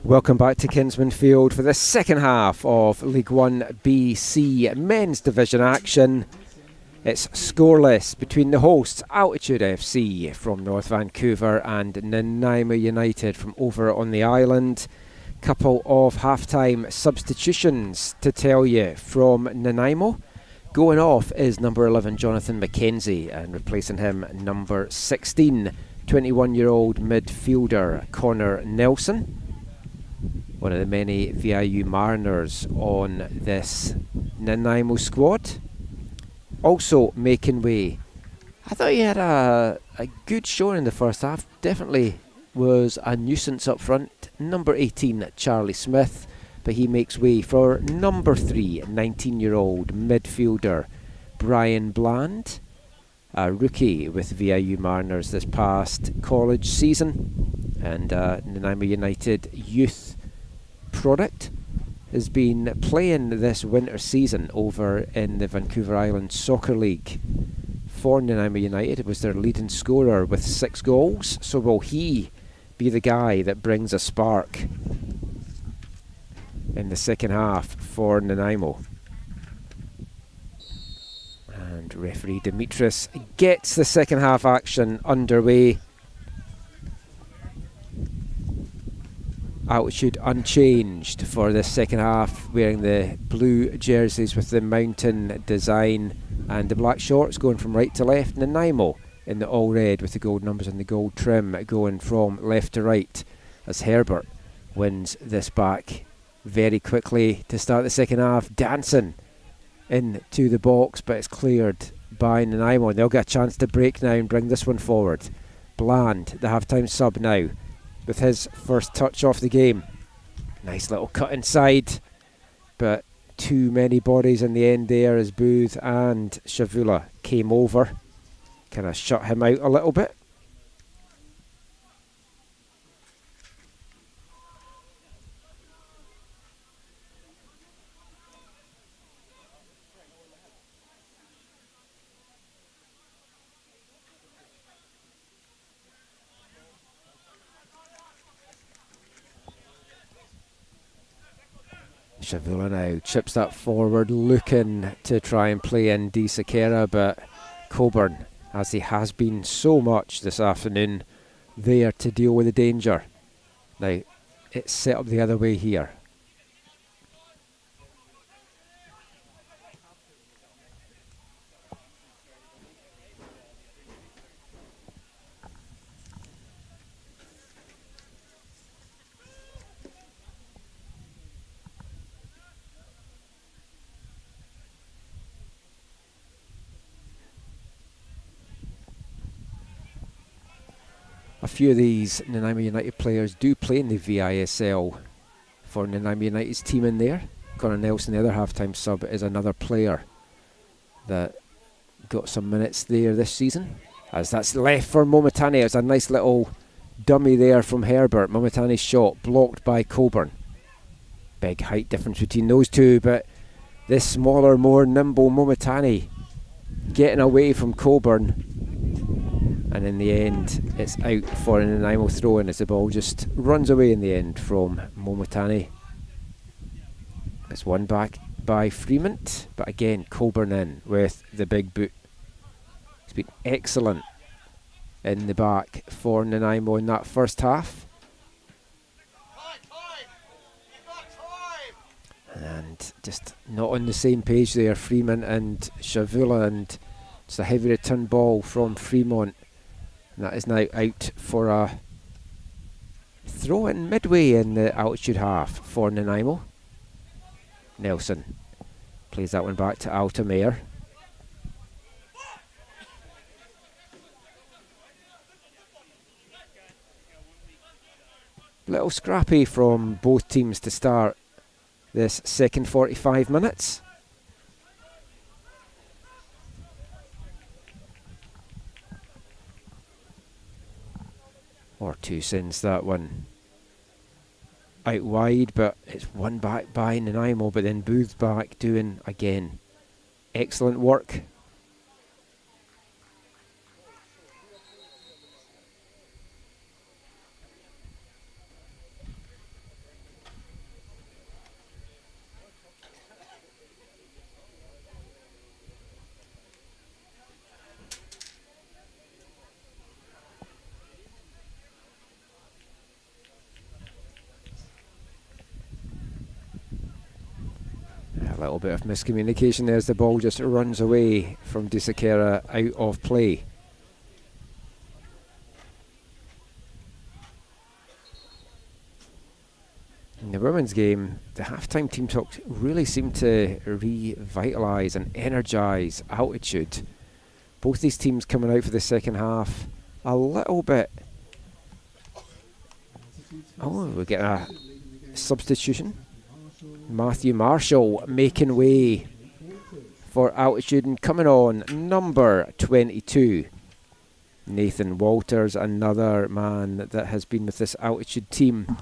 Welcome back to Kinsman Field for the second half of League 1 BC Men's Division action. It's scoreless between the hosts Altitude FC from North Vancouver and NANAIMO United from over on the island. Couple of half-time substitutions to tell you from NANAIMO. Going off is number 11 Jonathan McKenzie, and replacing him number 16 21-year-old midfielder Connor Nelson. One of the many VIU Mariners on this NANAIMO squad. Also making way. I thought he had a good showing in the first half. Definitely was a nuisance up front. Number 18 Charlie Smith. But he makes way for number 3 19-year-old midfielder Brian Bland. A rookie with VIU Mariners this past college season. And NANAIMO United youth product has been playing this winter season over in the Vancouver Island Soccer League for NANAIMO United. It was their leading scorer with 6 goals. So will he be the guy that brings a spark in the second half for NANAIMO? And referee Dimitris gets the second half action underway. Altitude unchanged for this second half, wearing the blue jerseys with the mountain design and the black shorts going from right to left. NANAIMO in the all red with the gold numbers and the gold trim going from left to right, as Herbert wins this back very quickly to start the second half. Dancing into the box, but it's cleared by NANAIMO, and they'll get a chance to break now and bring this one forward. Bland, the half-time sub now, with his first touch off the game. Nice little cut inside, but too many bodies in the end there as Booth and Shavula came over. Kind of shut him out a little bit. Shavula now chips that forward, looking to try and play in D. Sakera, but Coburn, as he has been so much this afternoon, there to deal with the danger. Now, it's set up the other way here. A few of these NANAIMO United players do play in the VISL for NANAIMO United's team in there. Connor Nelson, the other half-time sub, is another player that got some minutes there this season. As that's left for Momitani. It's a nice little dummy there from Herbert. Momitani's shot blocked by Coburn. Big height difference between those two, but this smaller, more nimble Momitani getting away from Coburn. And in the end, it's out for an NANAIMO throw-in as the ball just runs away in the end from Momitani. It's won back by Fremont, but again, Coburn in with the big boot. It's been excellent in the back for NANAIMO in that first half. And just not on the same page there, Fremont and Shavula, and it's a heavy return ball from Fremont. And that is now out for a throw-in midway in the altitude half for NANAIMO. Nelson plays that one back to Altamare. Little scrappy from both teams to start this second 45 minutes. Or two sends that one out wide, but it's won back by NANAIMO, but then Booth's back doing again excellent work. A little bit of miscommunication there as the ball just runs away from De Sequeira out of play. In the women's game, the halftime team talk really seemed to revitalise and energise Altitude. Both these teams coming out for the second half a little bit. Oh, we get a substitution. Matthew Marshall making way for Altitude, and coming on, number 22. Nathan Walters, another man that has been with this Altitude team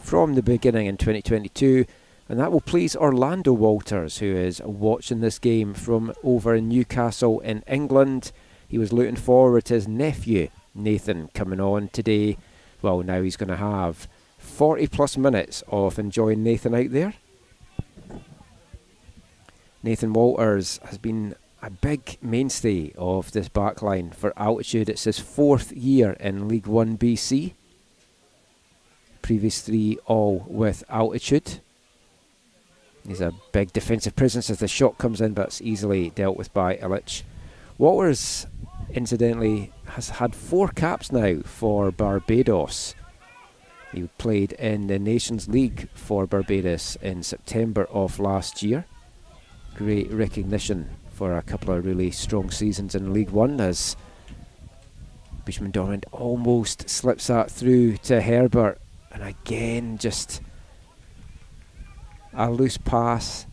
from the beginning in 2022, and that will please Orlando Walters, who is watching this game from over in Newcastle in England. He was looking forward to his nephew Nathan coming on today. Well, now he's going to have 40 plus minutes of enjoying Nathan out there. Nathan Walters has been a big mainstay of this backline for Altitude. It's his 4th year in League 1 BC. Previous 3 all with Altitude. He's a big defensive presence as the shot comes in, but it's easily dealt with by Illich. Walters, incidentally, has had 4 caps now for Barbados. He played in the Nations League for Barbados in September of last year. Great recognition for a couple of really strong seasons in League 1, as Bushman Dormant almost slips that through to Herbert. And again, just a loose pass,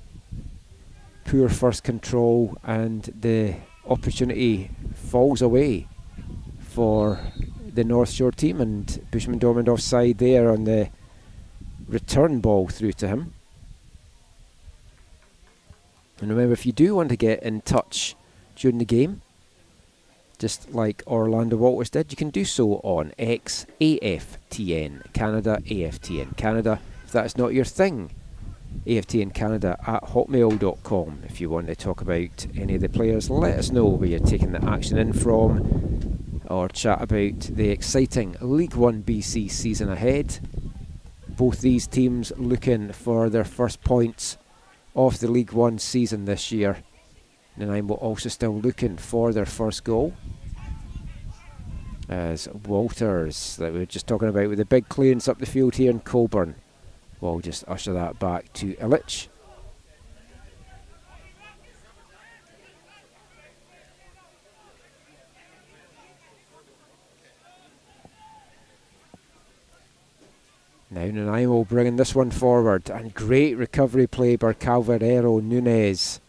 poor first control, and the opportunity falls away for the North Shore team, and Bushman Dormant offside there on the return ball through to him. And remember, if you do want to get in touch during the game, just like Orlando Walters did, you can do so on X, AFTN Canada, AFTN Canada. If that is not your thing, AFTN Canada at hotmail.com. If you want to talk about any of the players, let us know where you're taking the action in from, or chat about the exciting League 1 BC season ahead. Both these teams looking for their first points of the League 1 season this year. NANAIMO also still looking for their first goal, as Walters, that we were just talking about, with a big clearance up the field here in Colburn, will just usher that back to Illich. Now NANAIMO bringing this one forward, and great recovery play by Calvarero Nunes.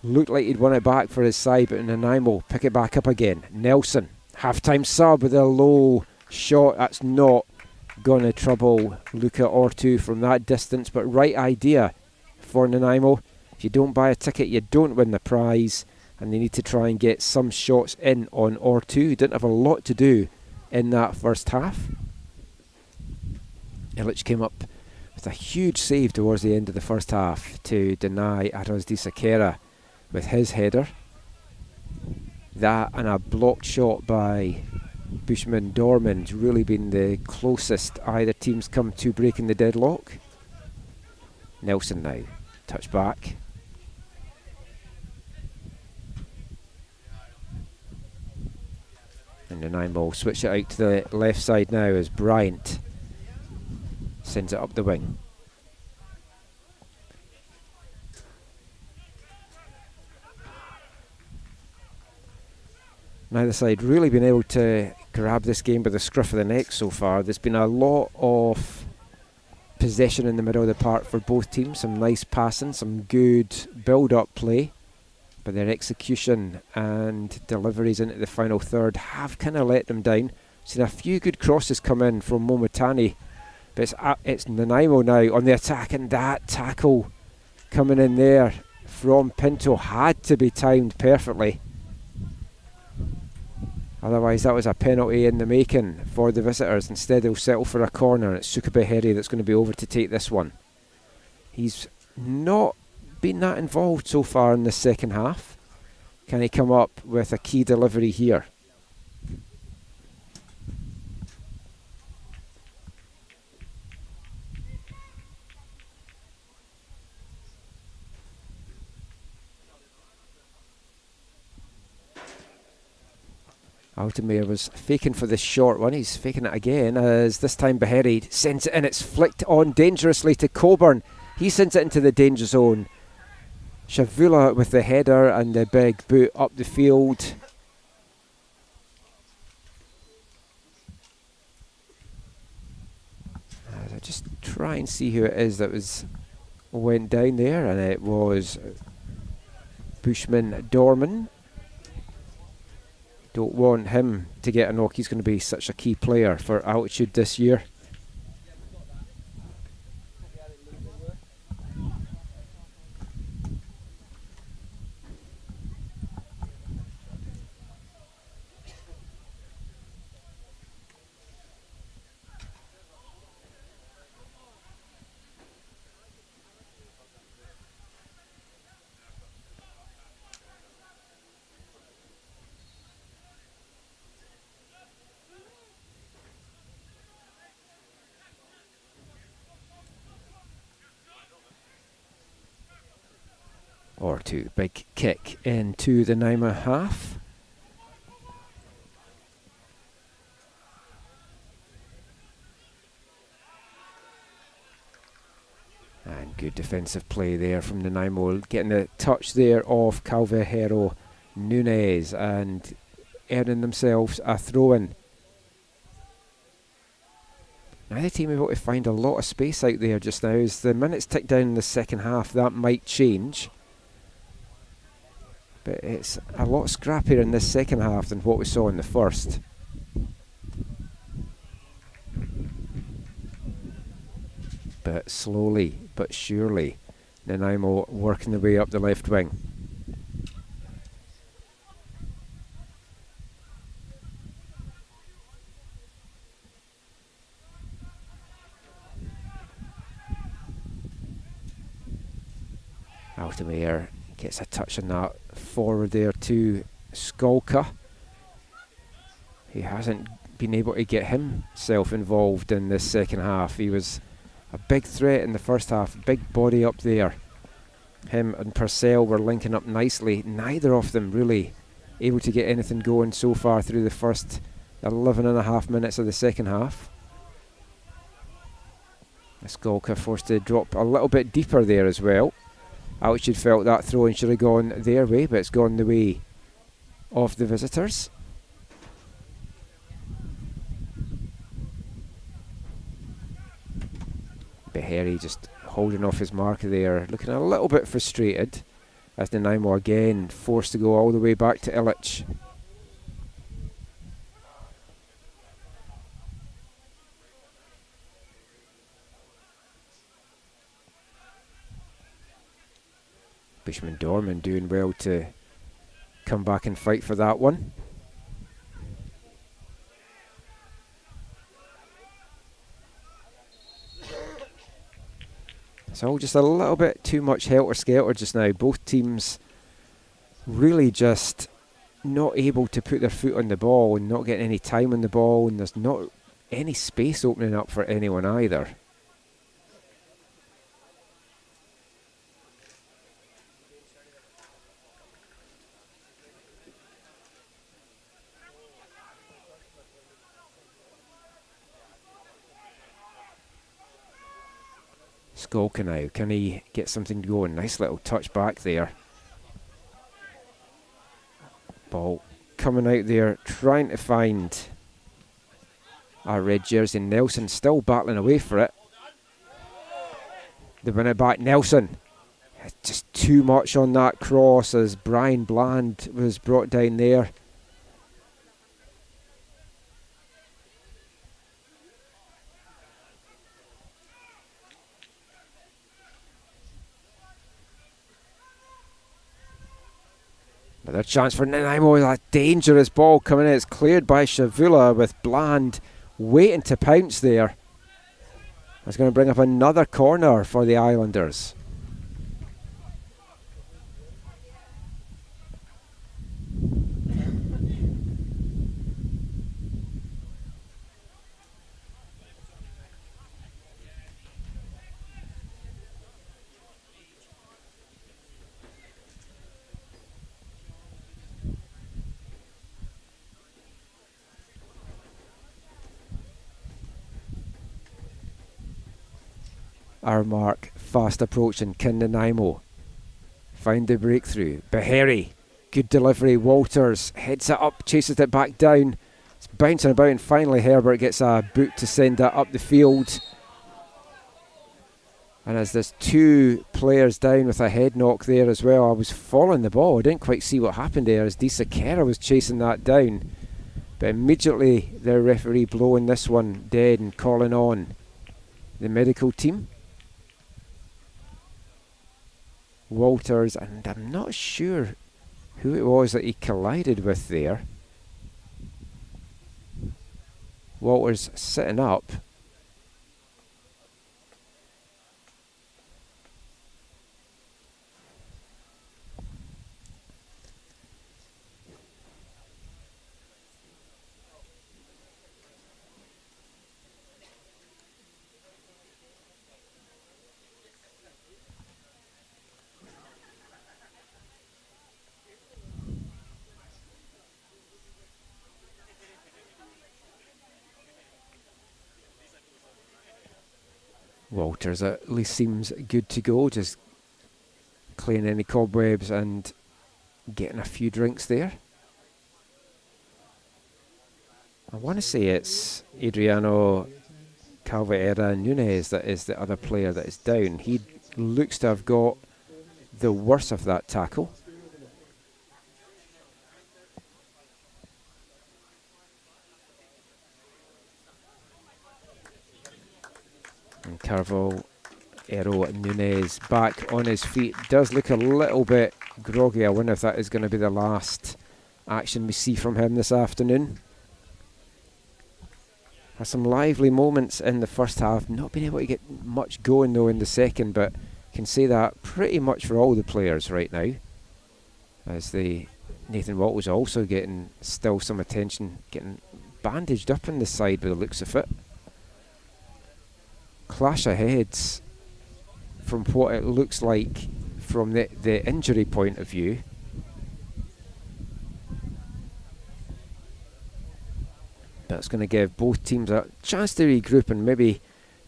Looked like he'd won it back for his side, but NANAIMO pick it back up again. Nelson, half-time sub with a low shot. That's not going to trouble Luca Ortu from that distance, but right idea for NANAIMO. If you don't buy a ticket, you don't win the prize, and they need to try and get some shots in on Ortu. He didn't have a lot to do in that first half. Illich came up with a huge save towards the end of the first half to deny Aros de Sequeira with his header. That and a blocked shot by Bushman Dormant really been the closest either team's come to breaking the deadlock. Nelson now, touch back. And the 9 ball switch it out to the left side now as Bryant sends it up the wing. Neither side really been able to grab this game by the scruff of the neck so far. There's been a lot of possession in the middle of the park for both teams. Some nice passing, some good build-up play. But their execution and deliveries into the final third have kind of let them down. Seen a few good crosses come in from Momatani. But it's NANAIMO now on the attack, and that tackle coming in there from Pinto had to be timed perfectly. Otherwise, that was a penalty in the making for the visitors. Instead, they'll settle for a corner, and it's Sukabeheri that's going to be over to take this one. He's not been that involved so far in the second half. Can he come up with a key delivery here? Altamir was faking for this short one. He's faking it again as this time Beherry sends it in. It's flicked on dangerously to Coburn. He sends it into the danger zone. Shavula with the header and the big boot up the field. As I just try and see who it is that went down there, and it was Bushman Dorman. Don't want him to get a knock. He's going to be such a key player for Altitude this year. Or two, big kick into the Naima half. And good defensive play there from Nanaimo, getting the touch there off Calvejero Nunes and earning themselves a throw-in. Neither team able to find a lot of space out there just now. As the minutes tick down in the second half, that might change. But it's a lot scrappier in this second half than what we saw in the first. But slowly but surely, Nanaimo working their way up the left wing. Altamir gets a touch on that forward there to Skolka. He hasn't been able to get himself involved in this second half. He was a big threat in the first half, big body up there. Him and Purcell were linking up nicely. Neither of them really able to get anything going so far through the first 11 and a half minutes of the second half. Skolka forced to drop a little bit deeper there as well. Altitude felt that throw-in should have gone their way, but it's gone the way of the visitors. Beherry just holding off his marker there, looking a little bit frustrated as Nanaimo again forced to go all the way back to Illich. Bushman Dorman doing well to come back and fight for that one. So just a little bit too much helter-skelter just now. Both teams really just not able to put their foot on the ball and not getting any time on the ball, and there's not any space opening up for anyone either. Skolka now, can he get something going? Nice little touch back there. Ball coming out there, trying to find our red jersey. Nelson still battling away for it. They win it back. Nelson, just too much on that cross as Brian Bland was brought down there. Another chance for Nanaimo. A dangerous ball coming in. It's cleared by Shavula with Bland waiting to pounce there. That's going to bring up another corner for the Islanders. our mark fast approaching. Can NANAIMO find the breakthrough? Beharry, good delivery. Walters heads it up, chases it back down. It's bouncing about, and finally Herbert gets a boot to send that up the field. And as there's two players down with a head knock there as well, I was following the ball. I didn't quite see what happened there as Disakera was chasing that down. But immediately the referee blowing this one dead and calling on the medical team. Walters, and I'm not sure who it was that he collided with there. Walters sitting up. Walters at least seems good to go, just clearing any cobwebs and getting a few drinks there. I want to say it's Adriano Calvaera Nunes that is the other player that is down. He looks to have got the worst of that tackle. And Carvalho Nunes back on his feet. Does look a little bit groggy. I wonder if that is going to be the last action we see from him this afternoon. Has some lively moments in the first half. Not been able to get much going though in the second, but can say that pretty much for all the players right now. As Nathan Watt was also getting still some attention, getting bandaged up in the side by the looks of it. Clash of heads from what it looks like from the injury point of view. That's going to give both teams a chance to regroup and maybe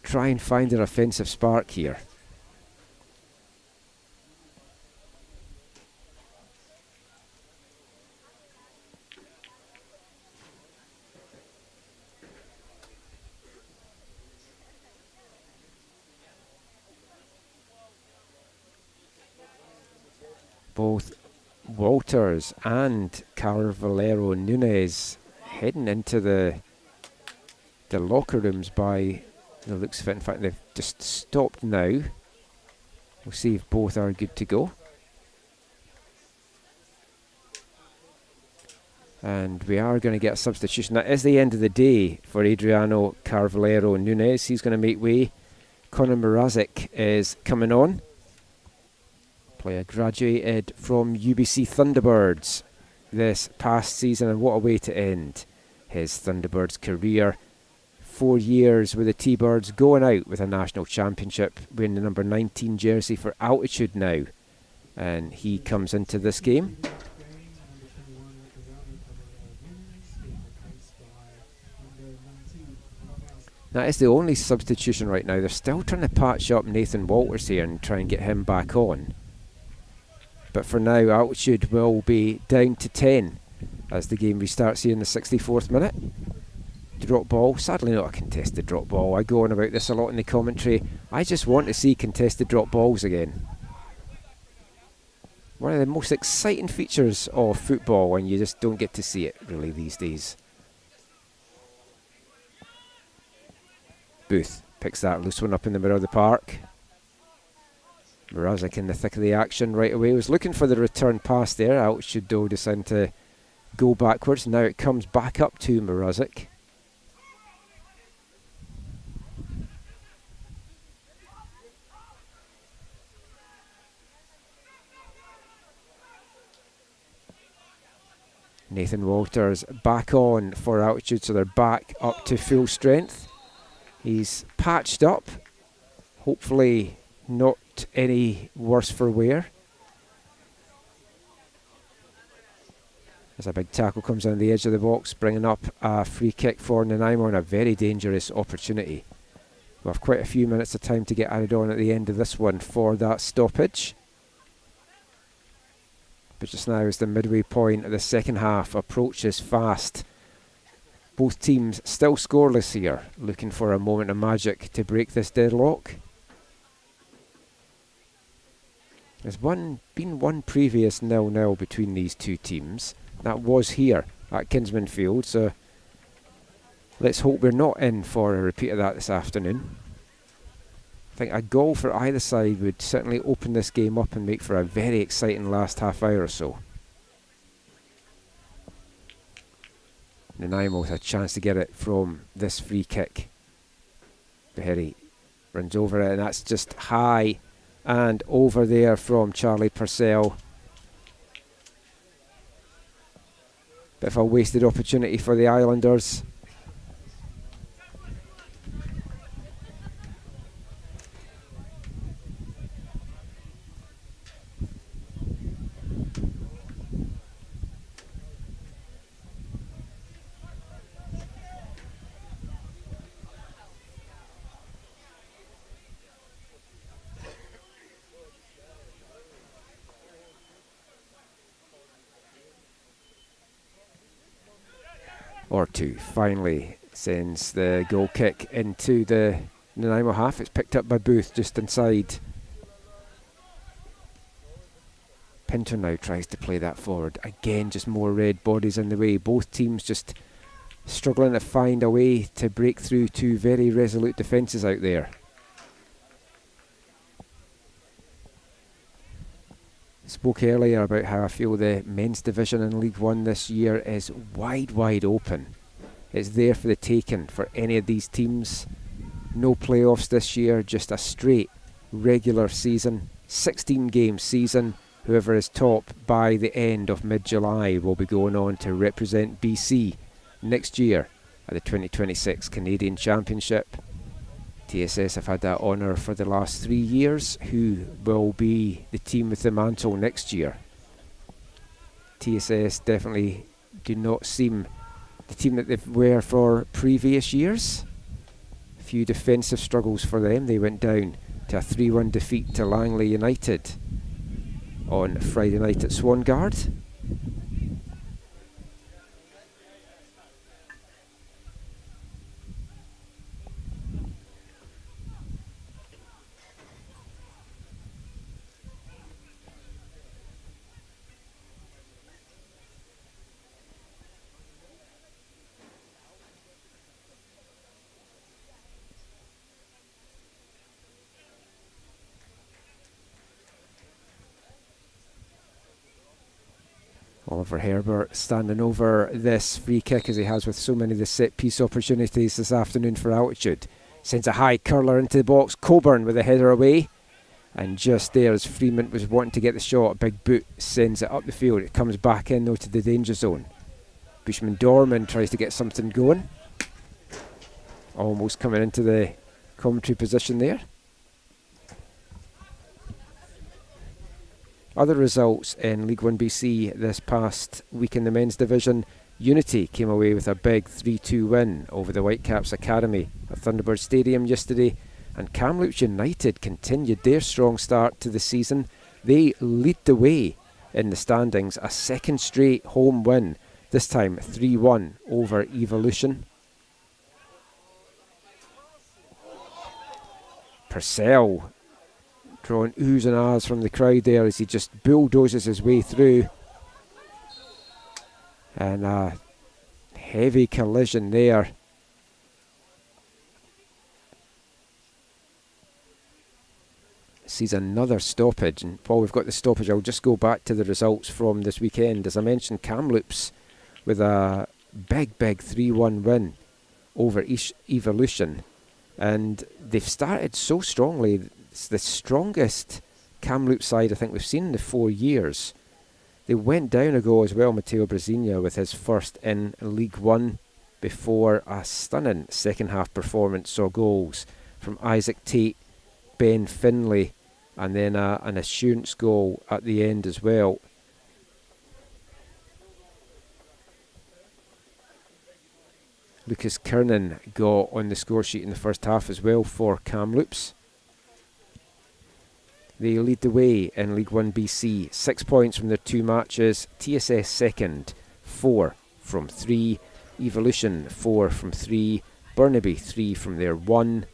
try and find an offensive spark here. Both Walters and Carvalho Nunes heading into the locker rooms by the looks of it. In fact, they've just stopped now. We'll see if both are good to go. And we are going to get a substitution. That is the end of the day for Adriano Carvalho Nunes. He's going to make way. Conor Mrazek is coming on. Player graduated from UBC Thunderbirds this past season, and what a way to end his Thunderbirds career. 4 years with the T-Birds, going out with a national championship, wearing the number 19 jersey for Altitude now. And he comes into this game. That is the only substitution right now. They're still trying to patch up Nathan Walters here and try and get him back on. But for now, Altitude will be down to 10 as the game restarts here in the 64th minute. Drop ball, sadly not a contested drop ball. I go on about this a lot in the commentary. I just want to see contested drop balls again. One of the most exciting features of football, and you just don't get to see it really these days. Booth picks that loose one up in the middle of the park. Mrazek in the thick of the action right away. Was looking for the return pass there. Altitude though deciding to go backwards. Now it comes back up to Mrazek. Nathan Walters back on for Altitude, so they're back up to full strength. He's patched up. Hopefully not any worse for wear. As a big tackle comes on the edge of the box, bringing up a free kick for NANAIMO, and a very dangerous opportunity We'll have quite a few minutes of time to get added on at the end of this one for that stoppage. But just now, as the midway point of the second half approaches fast, both teams still scoreless here, looking for a moment of magic to break this deadlock. There's been one previous 0-0 between these two teams. That was here at Kinsman Field, so let's hope we're not in for a repeat of that this afternoon. I think a goal for either side would certainly open this game up and make for a very exciting last half hour or so. NANAIMO with a chance to get it from this free kick. Behere runs over it, and that's just high and over there from Charlie Purcell. Bit of a wasted opportunity for the Islanders. Or two finally sends the goal kick into the NANAIMO half. It's picked up by Booth just inside. Pinto now tries to play that forward. Again, just more red bodies in the way. Both teams just struggling to find a way to break through two very resolute defences out there. Spoke earlier about how I feel the men's division in League One this year is wide open. It's there for the taking for any of these teams. No playoffs this year, just a straight regular season, 16-game season. Whoever is top by the end of mid-July will be going on to represent BC next year at the 2026 Canadian Championship. TSS have had that honour for the last 3 years. Who will be the team with the mantle next year? TSS definitely do not seem the team that they were for previous years. A few defensive struggles for them. They went down to a 3-1 defeat to Langley United on Friday night at Swangard. Oliver Herbert standing over this free kick as he has with so many of the set piece opportunities this afternoon for Altitude. Sends a high curler into the box. Coburn with a header away. And just there as Freeman was wanting to get the shot, a big boot sends it up the field. It comes back in though to the danger zone. Bushman Dorman tries to get something going. Almost coming into the commentary position there. Other results in League 1BC this past week in the men's division. Unity came away with a big 3-2 win over the Whitecaps Academy at Thunderbird Stadium yesterday, and Kamloops United continued their strong start to the season. They lead the way in the standings, a second straight home win, this time 3-1 over Evolution. Purcell drawing oohs and ahs from the crowd there as he just bulldozes his way through. And a heavy collision there. Sees another stoppage, and while we've got the stoppage, I'll just go back to the results from this weekend. As I mentioned, Kamloops with a big 3-1 win over Evolution, and they've started so strongly. It's the strongest Kamloops side I think we've seen in the 4 years. They went down a goal as well, Matteo Brasilia, with his first in League One, before a stunning second half performance saw goals from Isaac Tate, Ben Finlay, and then an assurance goal at the end as well. Lucas Kernan got on the score sheet in the first half as well for Kamloops. They lead the way in League 1 BC. 6 points from their 2 matches. TSS second, 4 from 3. Evolution 4 from 3. Burnaby 3 from their 1.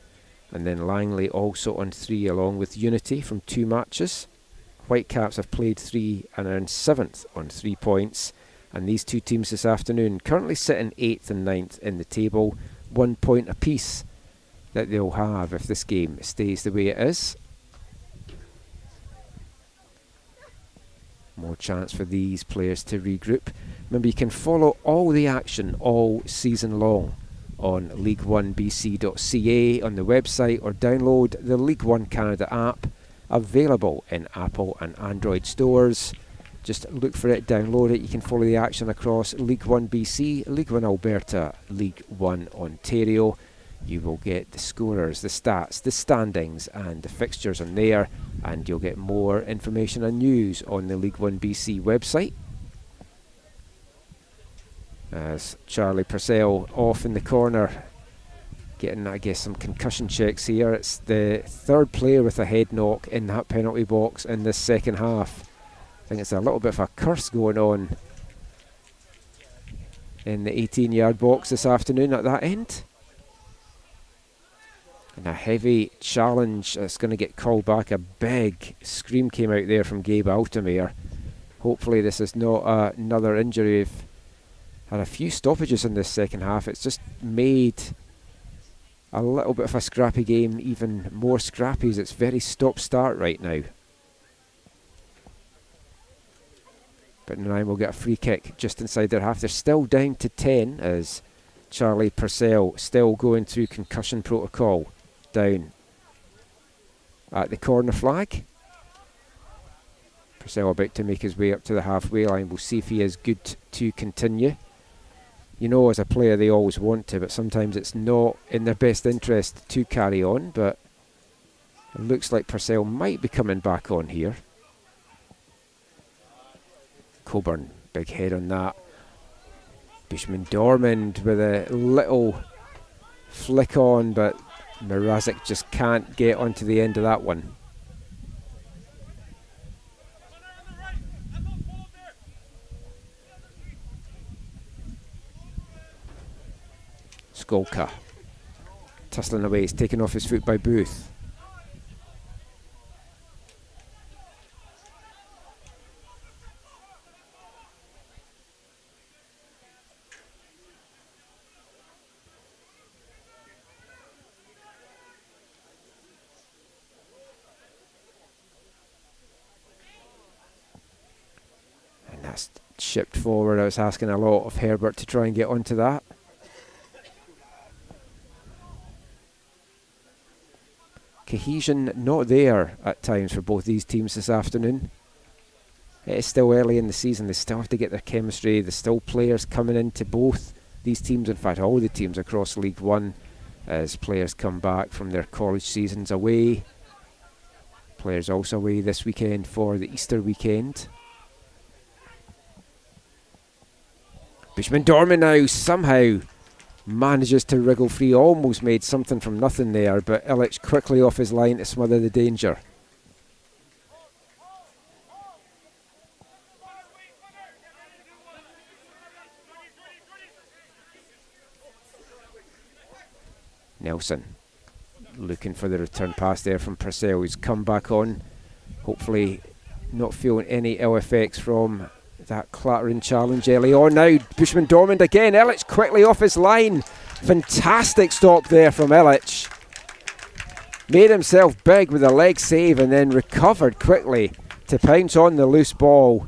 And then Langley also on 3 along with Unity from 2 matches. Whitecaps have played 3 and are in 7th on 3 points. And these 2 teams this afternoon currently sitting 8th and 9th in the table. 1 point apiece that they'll have if this game stays the way it is. More chance for these players to regroup. Remember, you can follow all the action all season long on league1bc.ca on the website, or download the League 1 Canada app, available in Apple and Android stores. Just look for it, download it. You can follow the action across League 1 BC, League 1 Alberta, League 1 Ontario. You will get the scorers, the stats, the standings and the fixtures on there, and you'll get more information and news on the League 1 BC website. As Charlie Purcell off in the corner, getting, I guess, some concussion checks here. It's the 3rd player with a head knock in that penalty box in this second half. I think it's a little bit of a curse going on in the 18-yard box this afternoon at that end. And a heavy challenge that's going to get called back. A big scream came out there from Gabe Altamere. Hopefully this is not another injury. We've had a few stoppages in this second half. It's just made a little bit of a scrappy game even more scrappy, as it's very stop-start right now. But NANAIMO will get a free kick just inside their half. They're still down to 10 as Charlie Purcell still going through concussion protocol down at the corner flag. Purcell about to make his way up to the halfway line. We'll see if he is good to continue. You know, as a player they always want to, but sometimes it's not in their best interest to carry on. But it looks like Purcell might be coming back on here. Coburn, big head on that. Bushman Dormand with a little flick on, but Mrazek just can't get onto the end of that one. Skolka tussling away, he's taken off his foot by Booth. And that's chipped forward. I was asking a lot of Herbert to try and get onto that. Cohesion not there at times for both these teams this afternoon. It is still early in the season. They still have to get their chemistry. There's still players coming into both these teams. In fact, all the teams across League 1, as players come back from their college seasons away. Players also away this weekend for the Easter weekend. Bushman Dorman now somehow manages to wriggle free, almost made something from nothing there, but Illich quickly off his line to smother the danger. Nelson looking for the return pass there from Purcell, who's come back on, hopefully not feeling any ill effects from that clattering challenge early on. Now Bushman Dormand again. Illich quickly off his line. Fantastic stop there from Illich. Made himself big with a leg save and then recovered quickly to pounce on the loose ball.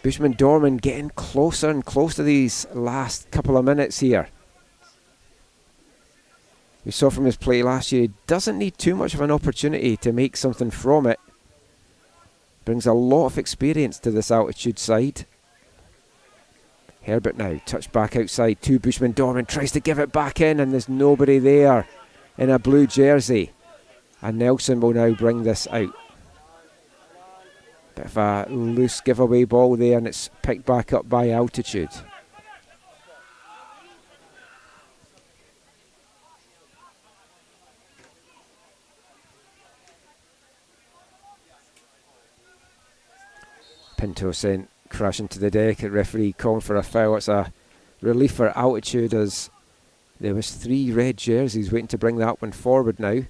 Bushman Dormand getting closer and closer to these last couple of minutes here. We saw from his play last year, he doesn't need too much of an opportunity to make something from it. Brings a lot of experience to this altitude side. Herbert now, touch back outside to Bushman Dormand, tries to give it back in and there's nobody there in a blue jersey. And Nelson will now bring this out. Bit of a loose giveaway ball there and it's picked back up by altitude. Pinto sent crashing to the deck. A referee calling for a foul. It's a relief for Altitude as there was 3 red jerseys waiting to bring that one forward now.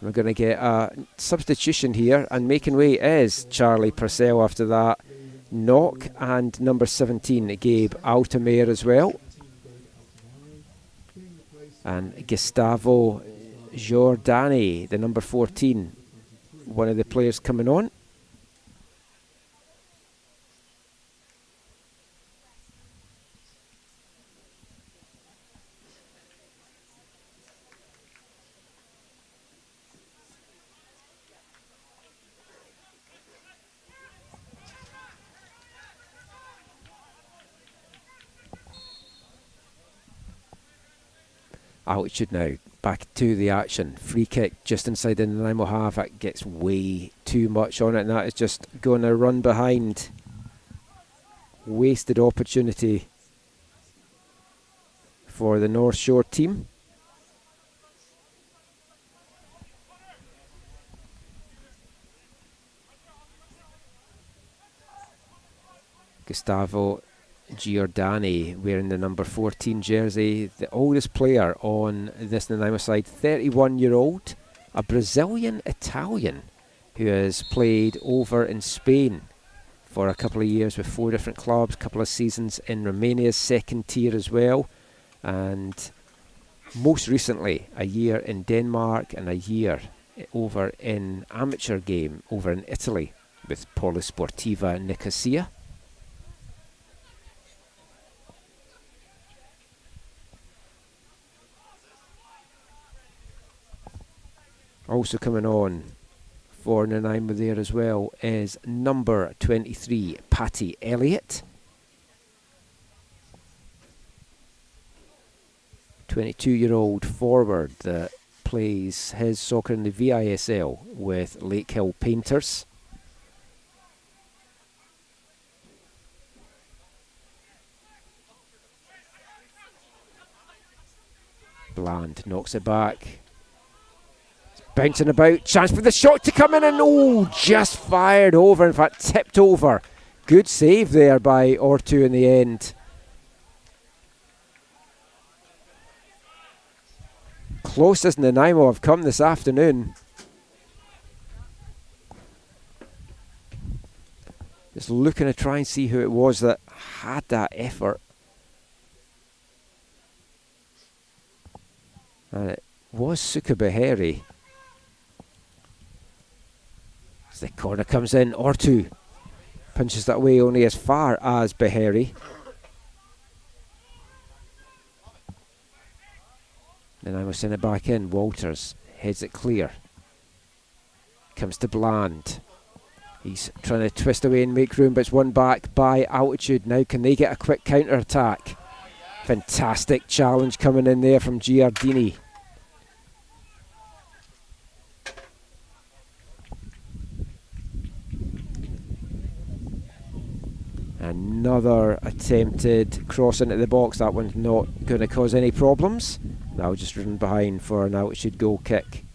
We're going to get a substitution here, and making way is Charlie Purcell after that knock, and number 17 Gabe Altamare as well, and Gustavo Giordani, the number 14, one of the players coming on. Altitude now back to the action. Free kick just inside the Nanaimo half. It gets way too much on it, and that is just going to run behind. Wasted opportunity for the North Shore team. Gustavo Giordani wearing the number 14 jersey, the oldest player on this Nanaimo side, 31-year-old, a Brazilian Italian who has played over in Spain for a couple of years with 4 different clubs, a couple of seasons in Romania's second tier as well, and most recently a year in Denmark and a year over in amateur game over in Italy with Polisportiva Nicosia. Also coming on for Nanaimo there as well is number 23, Patty Elliott. 22-year-old forward that plays his soccer in the VISL with Lake Hill Painters. Bland knocks it back. Bouncing about, chance for the shot to come in, and just fired over, in fact tipped over. Good save there by Ortu in the end. Closest Nanaimo have come this afternoon. Just looking to try and see who it was that had that effort. And it was Suka Beheri. As the corner comes in, Ortu punches that away only as far as Beheri. Then I will send it back in. Walters heads it clear. Comes to Bland. He's trying to twist away and make room, but it's won back by Altitude. Now can they get a quick counter-attack? Fantastic challenge coming in there from Giardini. Another attempted cross into the box. That one's not going to cause any problems. Now just run behind for an Altitude goal kick.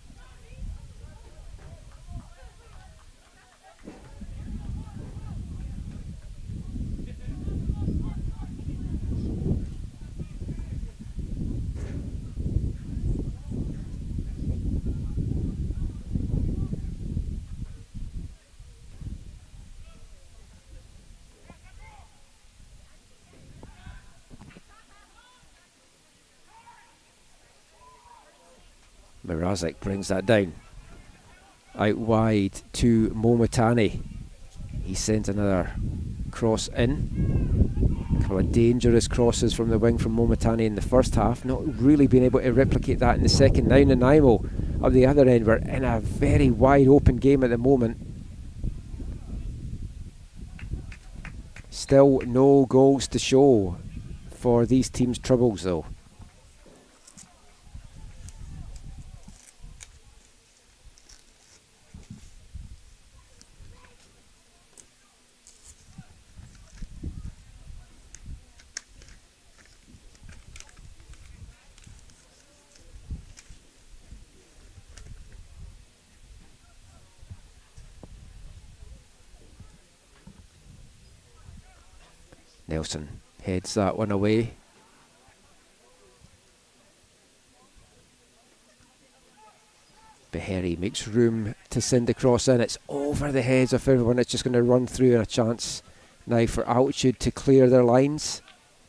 Mrazek brings that down. Out wide to Momotani. He sends another cross in. A couple of dangerous crosses from the wing from Momotani in the first half. Not really being able to replicate that in the second. Now Nanaimo on the other end. We're in a very wide open game at the moment. Still no goals to show for these teams' troubles though. Nelson heads that one away. Beharry makes room to send the cross in. It's over the heads of everyone. It's just going to run through, and a chance now for Altitude to clear their lines,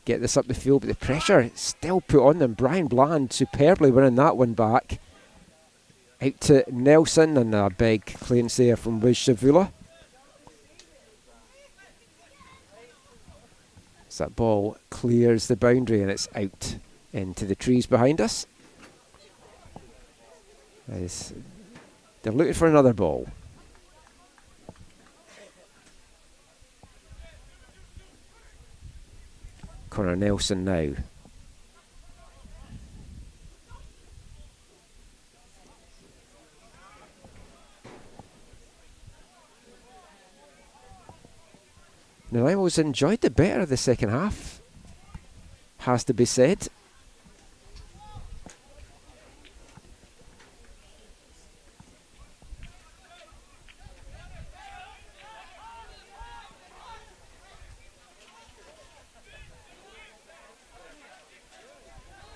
get this up the field, but the pressure is still put on them. Brian Bland superbly winning that one back. Out to Nelson, and a big clearance there from Wiz Shavula. As that ball clears the boundary and it's out into the trees behind us. They're looking for another ball. Connor Nelson now. Nanaimo's enjoyed the better of the second half, has to be said.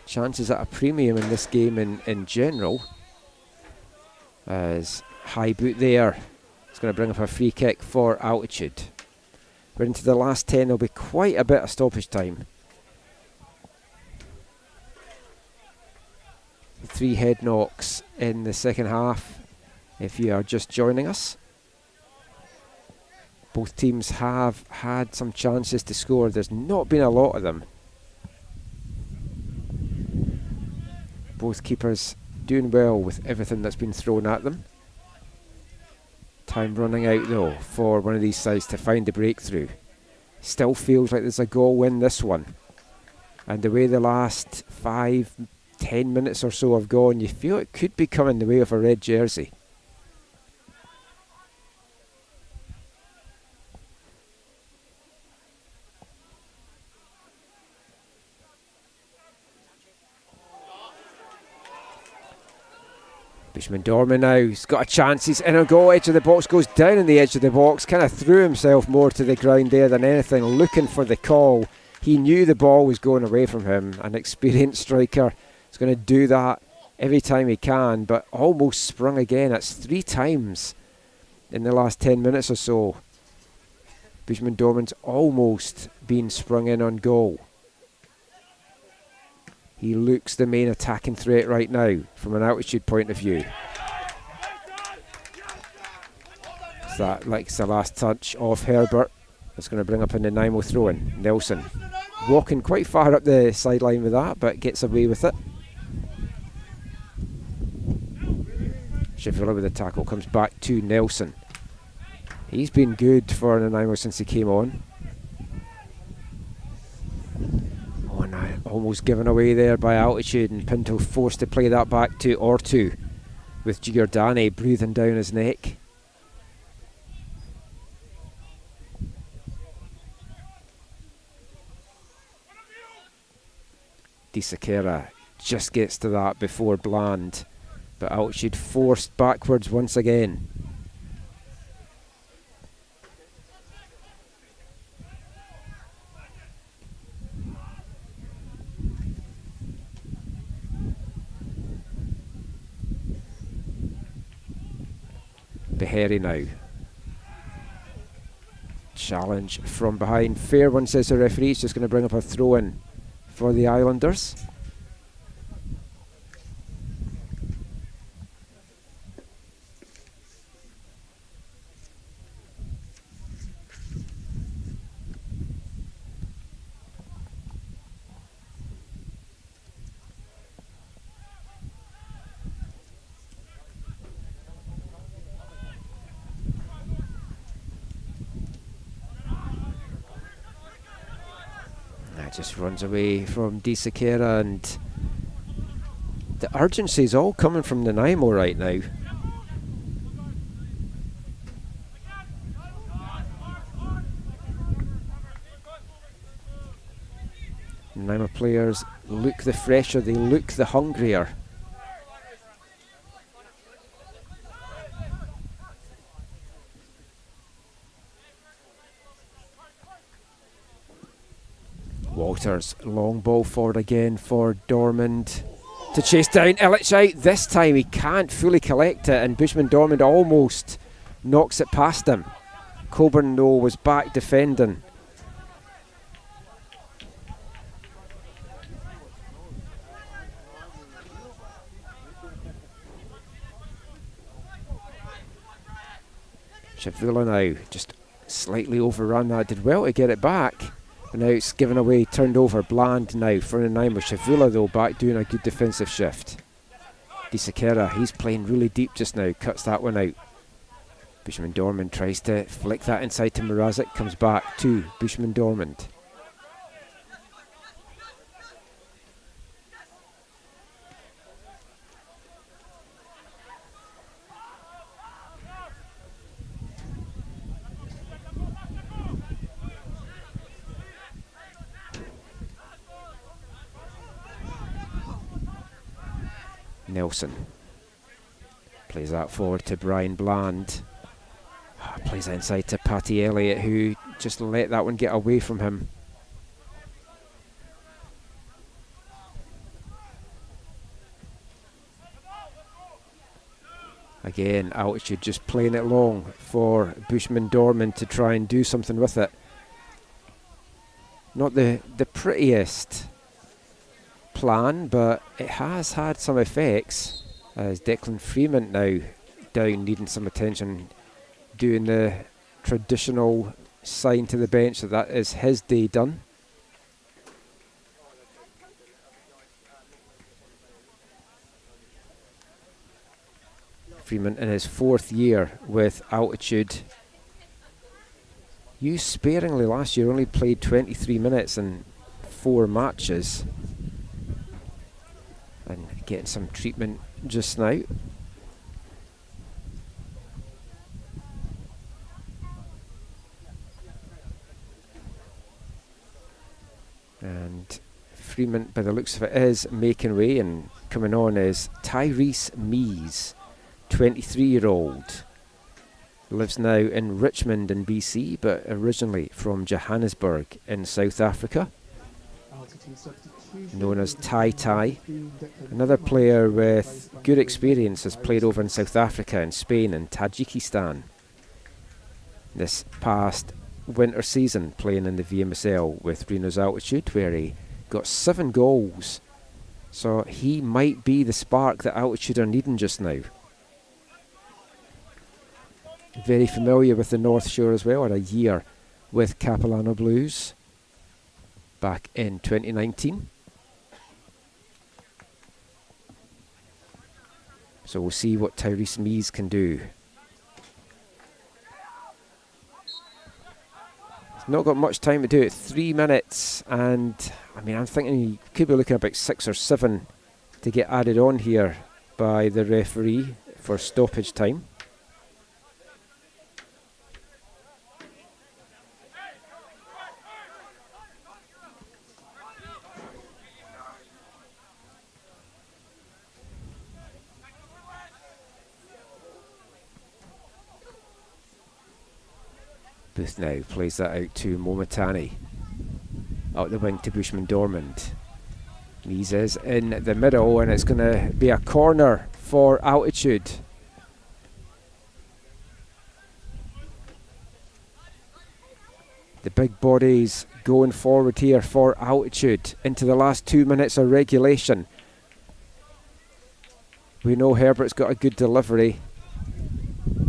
Chances at a premium in this game in general. As high boot there. It's going to bring up a free kick for Altitude. We're into the last 10. There'll be quite a bit of stoppage time. The 3 head knocks in the second half, if you are just joining us. Both teams have had some chances to score. There's not been a lot of them. Both keepers doing well with everything that's been thrown at them. Time running out though for one of these sides to find the breakthrough. Still feels like there's a goal win this one. And the way the last 5-10 minutes or so have gone, you feel it could be coming the way of a red jersey. Bushman Dorman now, he's got a chance, he's in a goal, edge of the box, goes down in the edge of the box, kind of threw himself more to the ground there than anything, looking for the call. He knew the ball was going away from him. An experienced striker is going to do that every time he can, but almost sprung again. That's 3 times in the last 10 minutes or so. Bushman Dorman's almost been sprung in on goal. He looks the main attacking threat right now from an Altitude point of view. So that likes the last touch of Herbert. That's going to bring up a NANAIMO throw-in. Nelson walking quite far up the sideline with that, but gets away with it. Shavula with the tackle, comes back to Nelson. He's been good for NANAIMO since he came on. Almost given away there by Altitude, and Pinto forced to play that back to Ortu with Giordani breathing down his neck. Di Sakera just gets to that before Bland, but Altitude forced backwards once again. Beharry now. Challenge from behind. Fair one, says the referee. He's just going to bring up a throw-in for the Islanders. Just runs away from Di Sakera, and the urgency is all coming from NANAIMO right now. NANAIMO players look the fresher, they look the hungrier. Walters, long ball forward again for Dormand to chase down Illich out. This time he can't fully collect it, and Bushman Dormand almost knocks it past him. Coburn though was back defending. Shavula now just slightly overrun that, did well to get it back, but now it's given away, turned over. Bland now for NANAIMO. Shavula though back doing a good defensive shift. Disakera, he's playing really deep just now, cuts that one out. Bushman Dormand tries to flick that inside to Mrazek, comes back to Bushman Dormand. Nelson plays that forward to Brian Bland. Plays inside to Patty Elliott, who just let that one get away from him. Again, Altitude just playing it long for Bushman Dormand to try and do something with it. Not the prettiest plan, but it has had some effects, as Declan Freeman now down, needing some attention, doing the traditional sign to the bench that is his day done. Freeman in his 4th year with Altitude. Used sparingly last year, only played 23 minutes in 4 matches. And getting some treatment just now. And Freeman, by the looks of it, is making way, and coming on is Tyrese Mees, 23-year-old. Lives now in Richmond in BC, but originally from Johannesburg in South Africa. Known as Tai Tai. Another player with good experience, has played over in South Africa and Spain and Tajikistan. This past winter season playing in the VMSL with Reno's Altitude, where he got 7 goals. So he might be the spark that Altitude are needing just now. Very familiar with the North Shore as well, had a year with Capilano Blues back in 2019. So we'll see what Tyrese Mees can do. He's not got much time to do it. 3 minutes, and I mean, I'm thinking he could be looking at about 6 or 7 to get added on here by the referee for stoppage time. Booth now plays that out to Momatani. Out the wing to Bushman Dormand. Mees is in the middle, and it's going to be a corner for Altitude. The big bodies going forward here for Altitude into the last 2 minutes of regulation. We know Herbert's got a good delivery.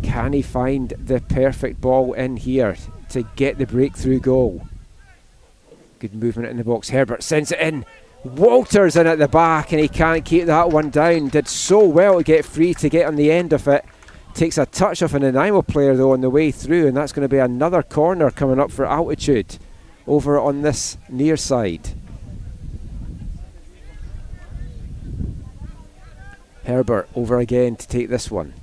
Can he find the perfect ball in here to get the breakthrough goal? Good movement in the box. Herbert sends it in. Walters in at the back, and he can't keep that one down. Did so well to get free to get on the end of it. Takes a touch off an NANAIMO player though on the way through, and that's going to be another corner coming up for Altitude over on this near side. Herbert over again to take this one.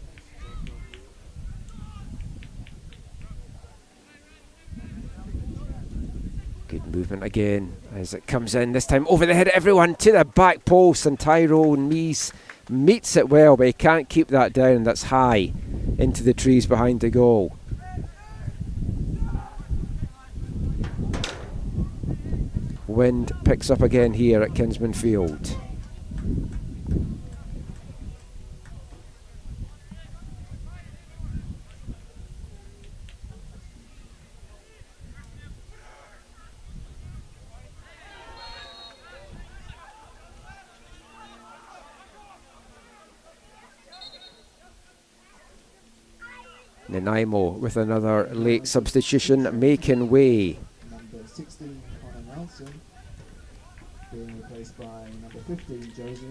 Good movement again as it comes in, this time over the head of everyone to the back post, and Tyrone Mees meets it well, but he can't keep that down. That's high into the trees behind the goal. Wind picks up again here at Kinsman Field. NANAIMO with another late substitution making way. Number 16 on announcing, being replaced by number 15 Joseph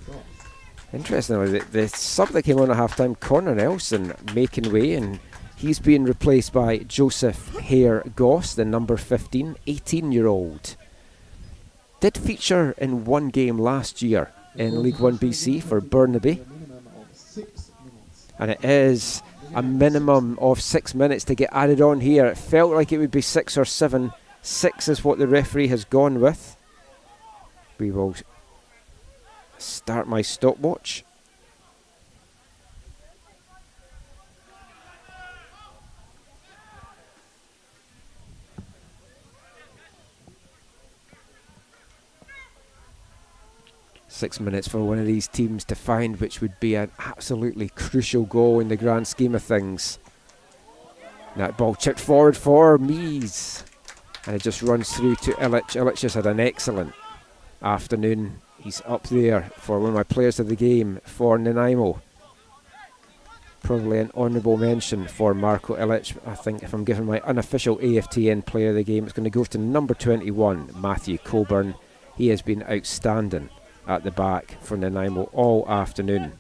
Goss. Interestingly, the sub that came on at half-time, Connor Nelson, making way, and he's being replaced by Joseph Hare Goss, the number 15, 18-year-old. Did feature in one game last year in League 1BC for Burnaby. And it is a minimum of 6 minutes to get added on here. It felt like it would be 6 or 7. 6 is what the referee has gone with. We will start my stopwatch. Six minutes for one of these teams to find which would be an absolutely crucial goal in the grand scheme of things. That ball chipped forward for Mies, and it just runs through to Illich. Illich has had an excellent afternoon. He's up there for one of my players of the game for NANAIMO. Probably an honourable mention for Marco Illich. I think if I'm giving my unofficial AFTN player of the game, it's going to go to number 21, Matthew Coburn. He has been outstanding at the back for NANAIMO all afternoon.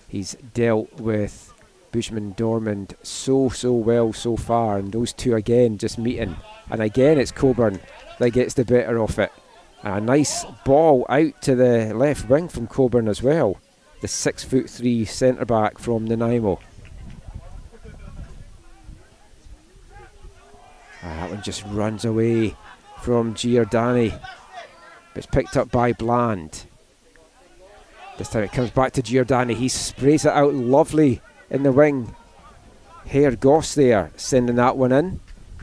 He's dealt with Bushman Dormand so well so far, and those two again just meeting. And again it's Coburn that gets the better of it. A nice ball out to the left wing from Coburn as well. The 6'3" centre back from NANAIMO. That one just runs away from Giordani. It's picked up by Bland. This time it comes back to Giordani. He sprays it out lovely in the wing. Hare Goss there sending that one in,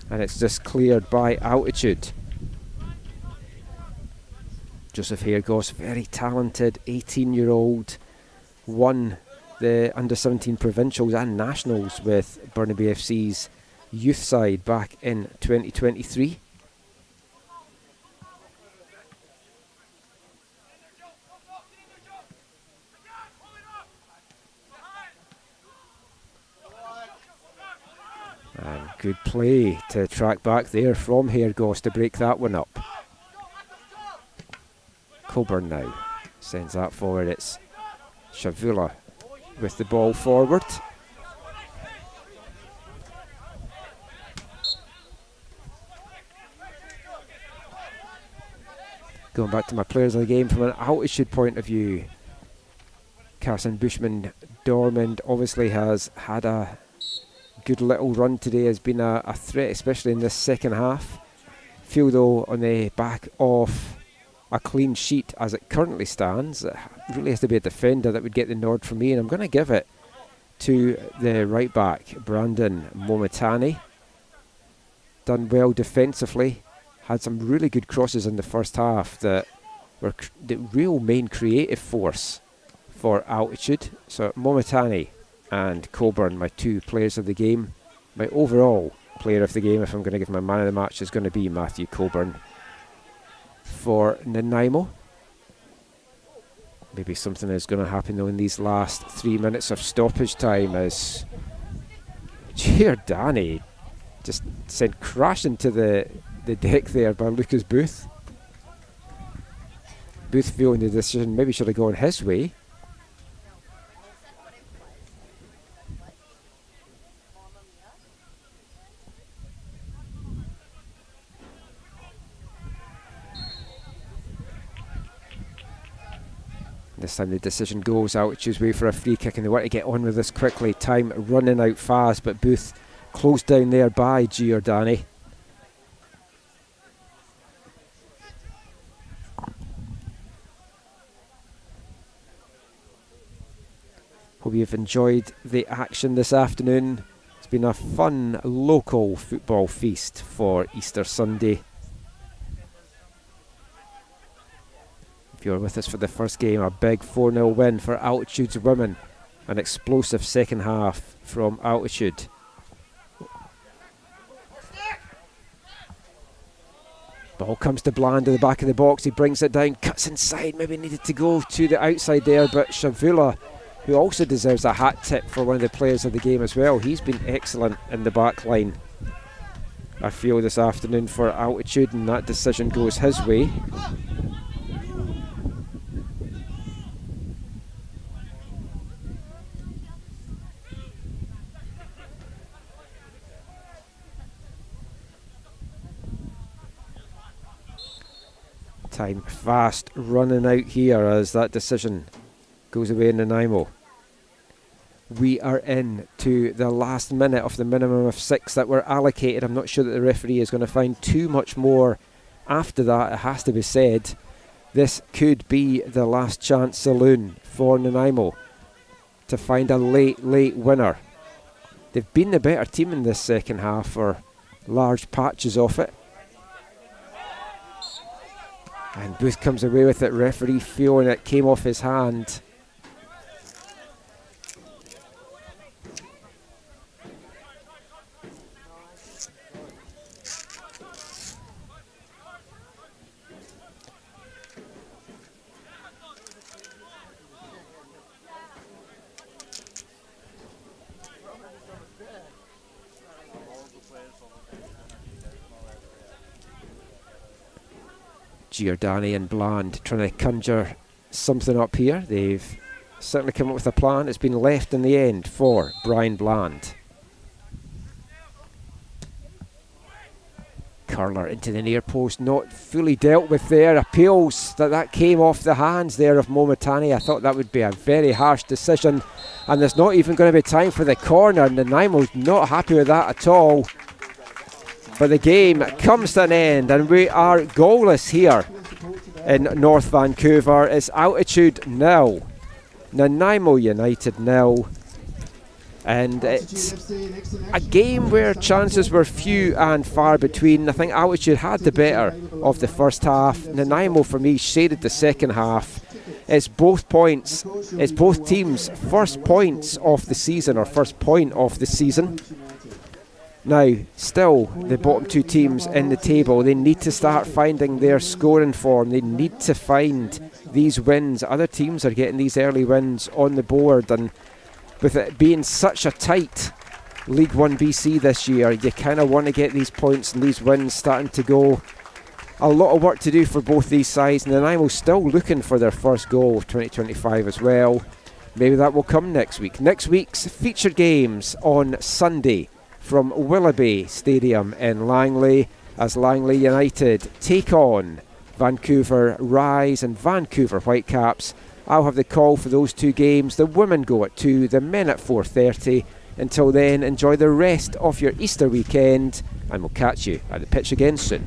and it's just cleared by Altitude. Joseph Hare Goss, very talented 18-year-old, won the under-17 provincials and nationals with Burnaby FC's youth side back in 2023. And good play to track back there from Hare Goss to break that one up. Coburn now sends that forward. It's Shavula with the ball forward. Going back to my players of the game from an altitude point of view. Carson Bushman Dormand obviously has had a good little run today, has been a threat, especially in this second half. Feel though on the back of a clean sheet as it currently stands, it really has to be a defender that would get the nod from me, and I'm going to give it to the right back, Brandon Momitani. Done well defensively, had some really good crosses in the first half that were the real main creative force for Altitude. So Momitani and Coburn, my two players of the game. My overall player of the game, if I'm going to give my man of the match, is going to be Matthew Coburn for NANAIMO. Maybe something is going to happen though in these last 3 minutes of stoppage time as Giordani just sent crashing to the deck there by Lucas Booth. Booth feeling the decision maybe should have gone his way. This time the decision goes Altitude's way for a free kick, and they want to get on with this quickly. Time running out fast, but Booth closed down there by Giordani. Hope you've enjoyed the action this afternoon. It's been a fun local football feast for Easter Sunday. If you're with us for the first game, a big 4-0 win for Altitude's women. An explosive second half from Altitude. Ball comes to Bland in the back of the box. He brings it down, cuts inside. Maybe needed to go to the outside there, but Shavula, who also deserves a hat tip for one of the players of the game as well. He's been excellent in the back line, I feel, this afternoon for Altitude, and that decision goes his way. Time fast running out here as that decision goes away in NANAIMO. We are in to the last minute of the minimum of 6 that were allocated. I'm not sure that the referee is going to find too much more after that, it has to be said. This could be the last chance saloon for NANAIMO to find a late winner. They've been the better team in this second half for large patches of it. And Booth comes away with it, referee feeling it came off his hand. Giordani and Bland trying to conjure something up here. They've certainly come up with a plan. It's been left in the end for Brian Bland. Curler into the near post, not fully dealt with there. Appeals that came off the hands there of Momatani. I thought that would be a very harsh decision, and there's not even going to be time for the corner. NANAIMO's not happy with that at all. But the game comes to an end, and we are goalless here in North Vancouver. It's Altitude 0, NANAIMO United 0. And it's a game where chances were few and far between. I think Altitude had the better of the first half. NANAIMO, for me, shaded the second half. It's both points, it's both teams' first points of the season, or first point of the season. Now, still, the bottom two teams in the table, they need to start finding their scoring form. They need to find these wins. Other teams are getting these early wins on the board, and with it being such a tight League 1BC this year, you kind of want to get these points and these wins starting to go. A lot of work to do for both these sides, and NANAIMO still looking for their first goal of 2025 as well. Maybe that will come next week. Next week's featured games on Sunday from Willoughby Stadium in Langley, as Langley United take on Vancouver Rise and Vancouver Whitecaps. I'll have the call for those two games. The women go at 2, the men at 4:30. Until then, enjoy the rest of your Easter weekend, and we'll catch you at the pitch again soon.